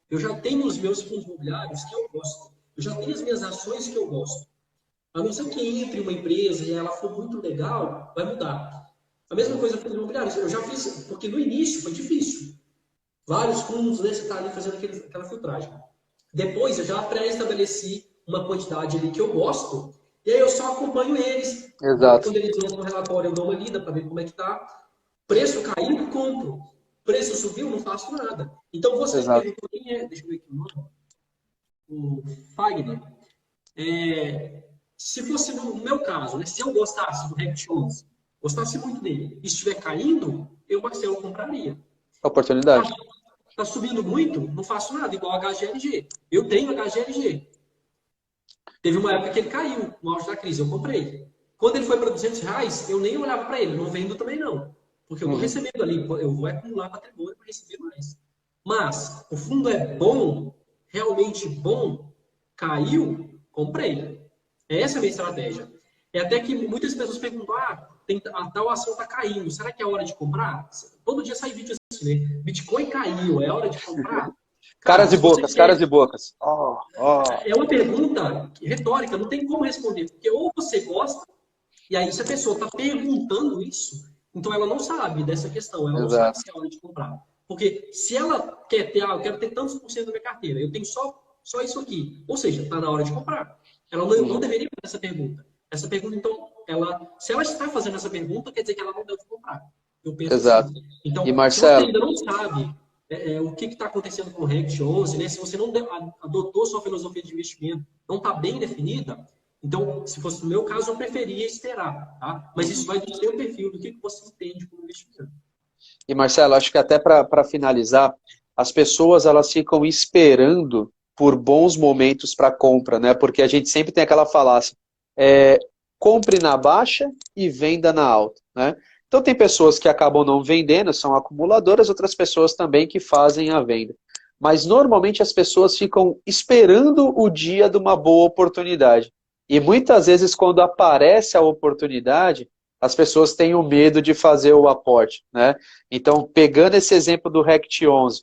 Eu já tenho os meus fundos imobiliários que eu gosto. Eu já tenho as minhas ações que eu gosto. A não ser que entre uma empresa e ela for muito legal, vai mudar. A mesma coisa com os imobiliários. Eu já fiz, porque no início foi difícil. Vários fundos, né, você está ali fazendo aquela filtragem. Depois eu já pré-estabeleci uma quantidade ali que eu gosto, e aí eu só acompanho eles. Exato. Quando eles entram no relatório, eu dou uma lida para ver como é que está. Preço caiu, compro. Preço subiu, não faço nada. Então você perguntou quem é, deixa eu ver aqui o nome. O Fagner. Se fosse no meu caso, né, se eu gostasse do RECT 11, gostasse muito dele, e estiver caindo, eu, Marcelo, compraria. Oportunidade. Está subindo muito, não faço nada, igual HGLG. Eu tenho HGLG. Teve uma época que ele caiu, no auge da crise, eu comprei. Quando ele foi para R$ 200, eu nem olhava para ele, não vendo também não. Porque eu estou recebendo ali, eu vou acumular patrimônio para receber mais. Mas o fundo é bom, realmente bom, caiu, comprei. Essa é a minha estratégia. É até que muitas pessoas perguntam, a tal ação está caindo, será que é hora de comprar? Todo dia sai vídeo assim, né? Bitcoin caiu, é hora de comprar? Cara, Caras e bocas, caras e bocas. É uma pergunta retórica, não tem como responder. Porque ou você gosta, e aí se a pessoa está perguntando isso, então ela não sabe dessa questão, ela não sabe se é hora de comprar. Porque se ela quer ter, eu quero ter tantos por cento da minha carteira, eu tenho só isso aqui. Ou seja, está na hora de comprar. Ela não deveria fazer essa pergunta. Essa pergunta, então, se ela está fazendo essa pergunta, quer dizer que ela não deve comprar. Eu penso assim. Então, E se você Marcelo, ainda não sabe o que está acontecendo com o Rect 11, né? Se você não adotou sua filosofia de investimento, não está bem definida, então, se fosse no meu caso, eu preferia esperar, tá? Mas isso vai do seu perfil, do que você entende como investimento. E Marcelo, acho que até para finalizar, as pessoas elas ficam esperando por bons momentos para compra, né? Porque a gente sempre tem aquela falácia, compre na baixa e venda na alta, né? Então tem pessoas que acabam não vendendo, são acumuladoras, outras pessoas também que fazem a venda. Mas normalmente as pessoas ficam esperando o dia de uma boa oportunidade. E muitas vezes quando aparece a oportunidade, as pessoas têm o medo de fazer o aporte, né? Então, pegando esse exemplo do Rect 11,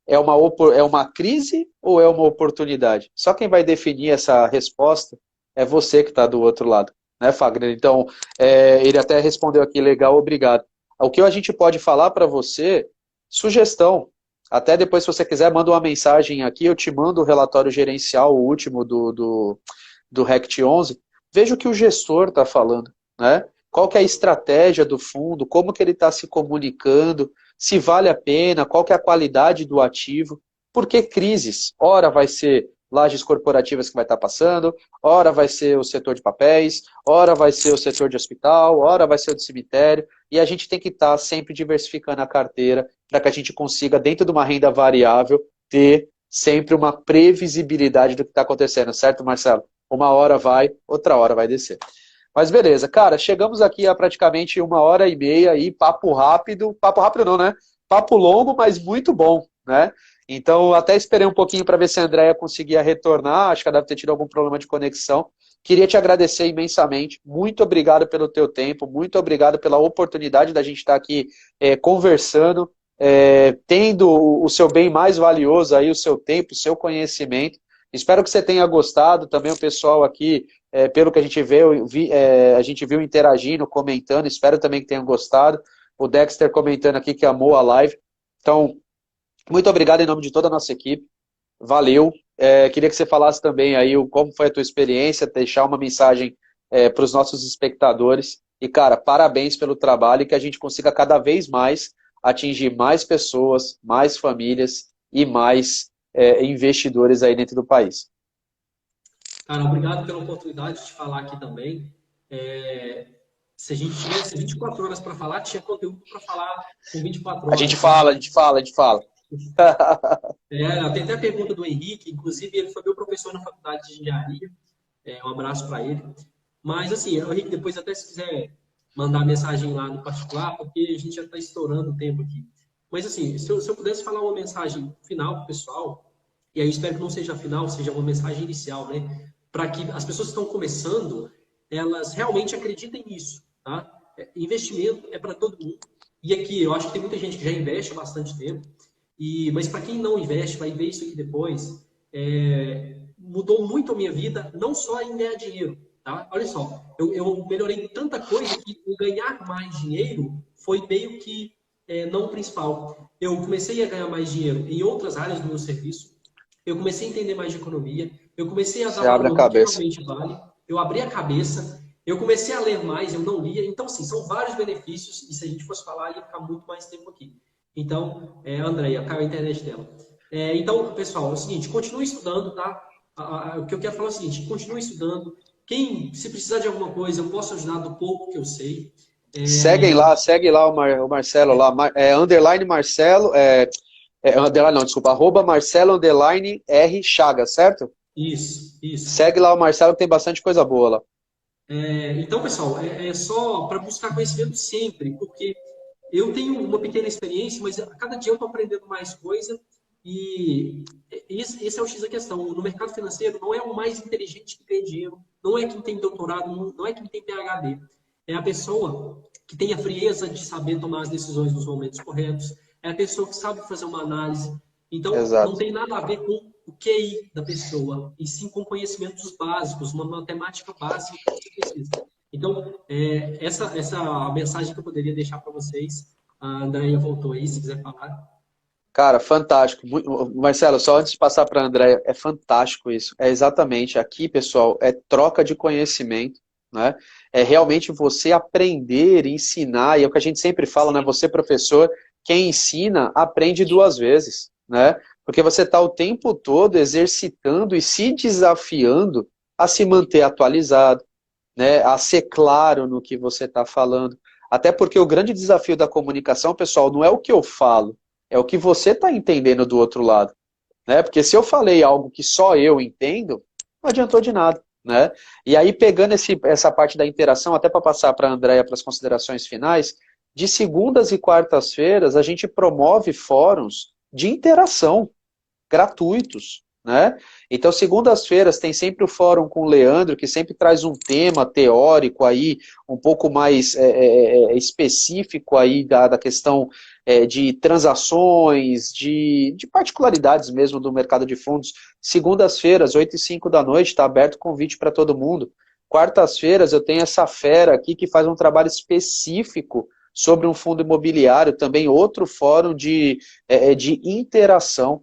é uma crise ou é uma oportunidade? Só quem vai definir essa resposta é você que está do outro lado, né, Fagner? Então, ele até respondeu aqui, legal, obrigado. O que a gente pode falar para você, sugestão, até depois se você quiser, manda uma mensagem aqui, eu te mando o relatório gerencial, o último do Rect 11, veja o que o gestor está falando, né? Qual que é a estratégia do fundo, como que ele está se comunicando, se vale a pena, qual que é a qualidade do ativo, porque crises, ora vai ser lajes corporativas que vai estar passando, ora vai ser o setor de papéis, ora vai ser o setor de hospital, ora vai ser o de cemitério, e a gente tem que estar sempre diversificando a carteira para que a gente consiga, dentro de uma renda variável, ter sempre uma previsibilidade do que está acontecendo, certo, Marcelo? Uma hora vai, outra hora vai descer. Mas beleza, cara, chegamos aqui a praticamente 1h30 aí, papo rápido não, né? Papo longo, mas muito bom, né? Então, até esperei um pouquinho para ver se a Andrea conseguia retornar, acho que ela deve ter tido algum problema de conexão. Queria te agradecer imensamente, muito obrigado pelo teu tempo, muito obrigado pela oportunidade da gente estar aqui conversando, tendo o seu bem mais valioso aí, o seu tempo, o seu conhecimento. Espero que você tenha gostado, também o pessoal aqui, pelo que a gente a gente viu interagindo, comentando, espero também que tenham gostado. O Dexter comentando aqui que amou a live. Então, muito obrigado em nome de toda a nossa equipe. Valeu. Queria que você falasse também aí como foi a tua experiência, deixar uma mensagem para os nossos espectadores. E, cara, parabéns pelo trabalho e que a gente consiga cada vez mais atingir mais pessoas, mais famílias e mais investidores aí dentro do país. Cara, obrigado pela oportunidade de falar aqui também. Se a gente tivesse 24 horas para falar, tinha conteúdo para falar com 24 horas. A gente fala. Tem até a pergunta do Henrique, inclusive ele foi meu professor na faculdade de engenharia. Um abraço para ele. Mas, assim, Henrique, depois até se quiser mandar mensagem lá no particular, porque a gente já está estourando o tempo aqui. Mas, assim, se eu pudesse falar uma mensagem final para o pessoal, e aí eu espero que não seja final, seja uma mensagem inicial, né? Para que as pessoas que estão começando, elas realmente acreditem nisso, tá? Investimento é para todo mundo. E aqui, eu acho que tem muita gente que já investe há bastante tempo, mas para quem não investe, vai ver isso aqui depois, mudou muito a minha vida, não só em ganhar dinheiro, tá? Olha só, eu melhorei tanta coisa que o ganhar mais dinheiro foi meio que não o principal. Eu comecei a ganhar mais dinheiro em outras áreas do meu serviço, eu comecei a entender mais de economia, eu comecei a dar valor no que realmente vale, eu abri a cabeça, eu comecei a ler mais, eu não lia. Então, assim, são vários benefícios, e se a gente fosse falar, ia ficar muito mais tempo aqui. Então, Andréia, caiu a internet dela. Então, pessoal, é o seguinte, continue estudando, tá? O que eu quero falar é o seguinte, continue estudando. Se precisar de alguma coisa, eu posso ajudar do pouco que eu sei. Segue lá o Marcelo lá, underline Marcelo, underline não, desculpa, @Marcelo underline R Chagas, certo? Isso. Segue lá o Marcelo que tem bastante coisa boa lá. Então, pessoal, é só para buscar conhecimento sempre, porque eu tenho uma pequena experiência, mas a cada dia eu estou aprendendo mais coisa e esse é o X da questão. No mercado financeiro, não é o mais inteligente que tem dinheiro, não é quem tem doutorado, não é quem tem PhD. É a pessoa que tem a frieza de saber tomar as decisões nos momentos corretos, é a pessoa que sabe fazer uma análise. Então, não Exato. tem nada a ver com o QI da pessoa, e sim com conhecimentos básicos, uma matemática básica que você precisa. Então, essa a mensagem que eu poderia deixar para vocês. A Andréia voltou aí, se quiser falar. Cara, fantástico. Marcelo, só antes de passar para a Andréia, é fantástico isso. É exatamente aqui, pessoal, é troca de conhecimento, né? É realmente você aprender, ensinar, e é o que a gente sempre fala, né? Você, professor, quem ensina, aprende duas vezes, né? Porque você está o tempo todo exercitando e se desafiando a se manter atualizado, né? A ser claro no que você está falando. Até porque o grande desafio da comunicação, pessoal, não é o que eu falo, é o que você está entendendo do outro lado, né? Porque se eu falei algo que só eu entendo, não adiantou de nada, né? E aí, pegando essa parte da interação, até para passar para a Andréia para as considerações finais, de segundas e quartas-feiras a gente promove fóruns de interação gratuitos, né? Então, segundas-feiras tem sempre o fórum com o Leandro, que sempre traz um tema teórico aí, um pouco mais específico aí da questão de transações, de particularidades mesmo do mercado de fundos. Segundas-feiras, 8h05 da noite, está aberto o convite para todo mundo. Quartas-feiras eu tenho essa fera aqui que faz um trabalho específico sobre um fundo imobiliário, também outro fórum de interação.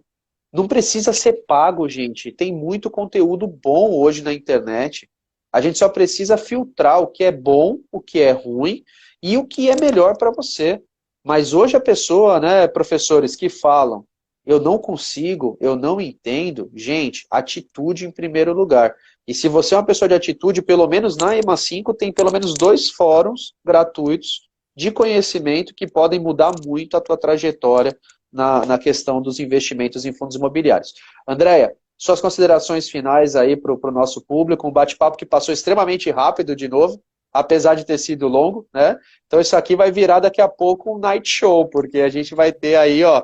Não precisa ser pago, gente. Tem muito conteúdo bom hoje na internet. A gente só precisa filtrar o que é bom, o que é ruim e o que é melhor para você. Mas hoje a pessoa, né, professores que falam, eu não consigo, eu não entendo, gente, atitude em primeiro lugar. E se você é uma pessoa de atitude, pelo menos na EMA 5 tem pelo menos 2 fóruns gratuitos de conhecimento que podem mudar muito a tua trajetória na questão dos investimentos em fundos imobiliários. Andréia, suas considerações finais aí para o nosso público, um bate-papo que passou extremamente rápido de novo, apesar de ter sido longo, né? Então isso aqui vai virar daqui a pouco um night show, porque a gente vai ter aí, ó,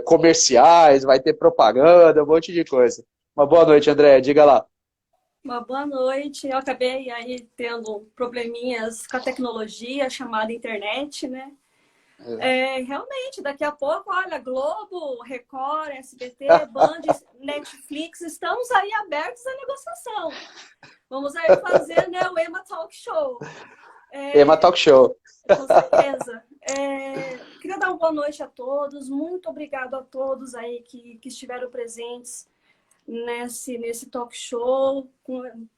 comerciais, vai ter propaganda, um monte de coisa. Uma boa noite, Andréia, diga lá. Uma boa noite. Eu acabei aí tendo probleminhas com a tecnologia chamada internet, né? Realmente, daqui a pouco, olha, Globo, Record, SBT, Band, Netflix, estamos aí abertos à negociação. Vamos aí fazer, né, o EMA Talk Show. EMA Talk Show. Com certeza. Queria dar uma boa noite a todos. Muito obrigado a todos aí que estiveram presentes nesse talk show.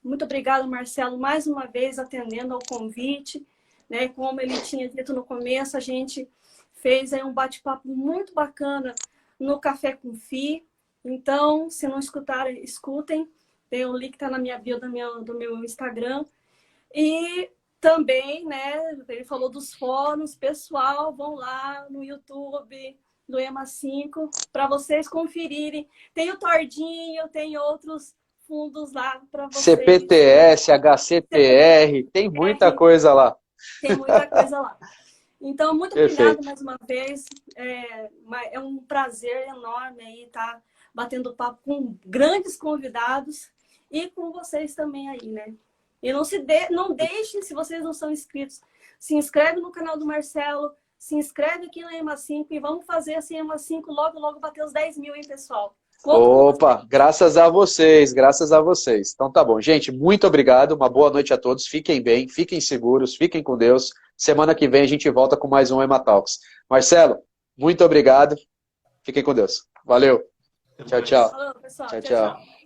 Muito obrigado, Marcelo, mais uma vez atendendo ao convite. Né? Como ele tinha dito no começo, a gente fez aí um bate-papo muito bacana no Café com Fi. Então, se não escutaram, escutem. Tem o link que está na minha bio do meu Instagram. E também, né, ele falou dos fóruns. Pessoal, vão lá no YouTube do EMA 5 para vocês conferirem. Tem o Tordinho, tem outros fundos lá para vocês. CPTS, HCTR, tem muita coisa lá. Tem muita coisa lá. Então, muito obrigada mais uma vez. É um prazer enorme aí estar batendo papo com grandes convidados e com vocês também aí, né? E não deixem, se vocês não são inscritos, se inscreve no canal do Marcelo, se inscreve aqui na EMA 5 e vamos fazer essa EMA 5 logo bater os 10 mil, hein, pessoal? Opa, graças a vocês, graças a vocês. Então tá bom. Gente, muito obrigado, uma boa noite a todos. Fiquem bem, fiquem seguros, fiquem com Deus. Semana que vem a gente volta com mais um EMA Talks. Marcelo, muito obrigado. Fiquem com Deus. Valeu. Tchau, tchau. Falou, pessoal. Tchau, tchau.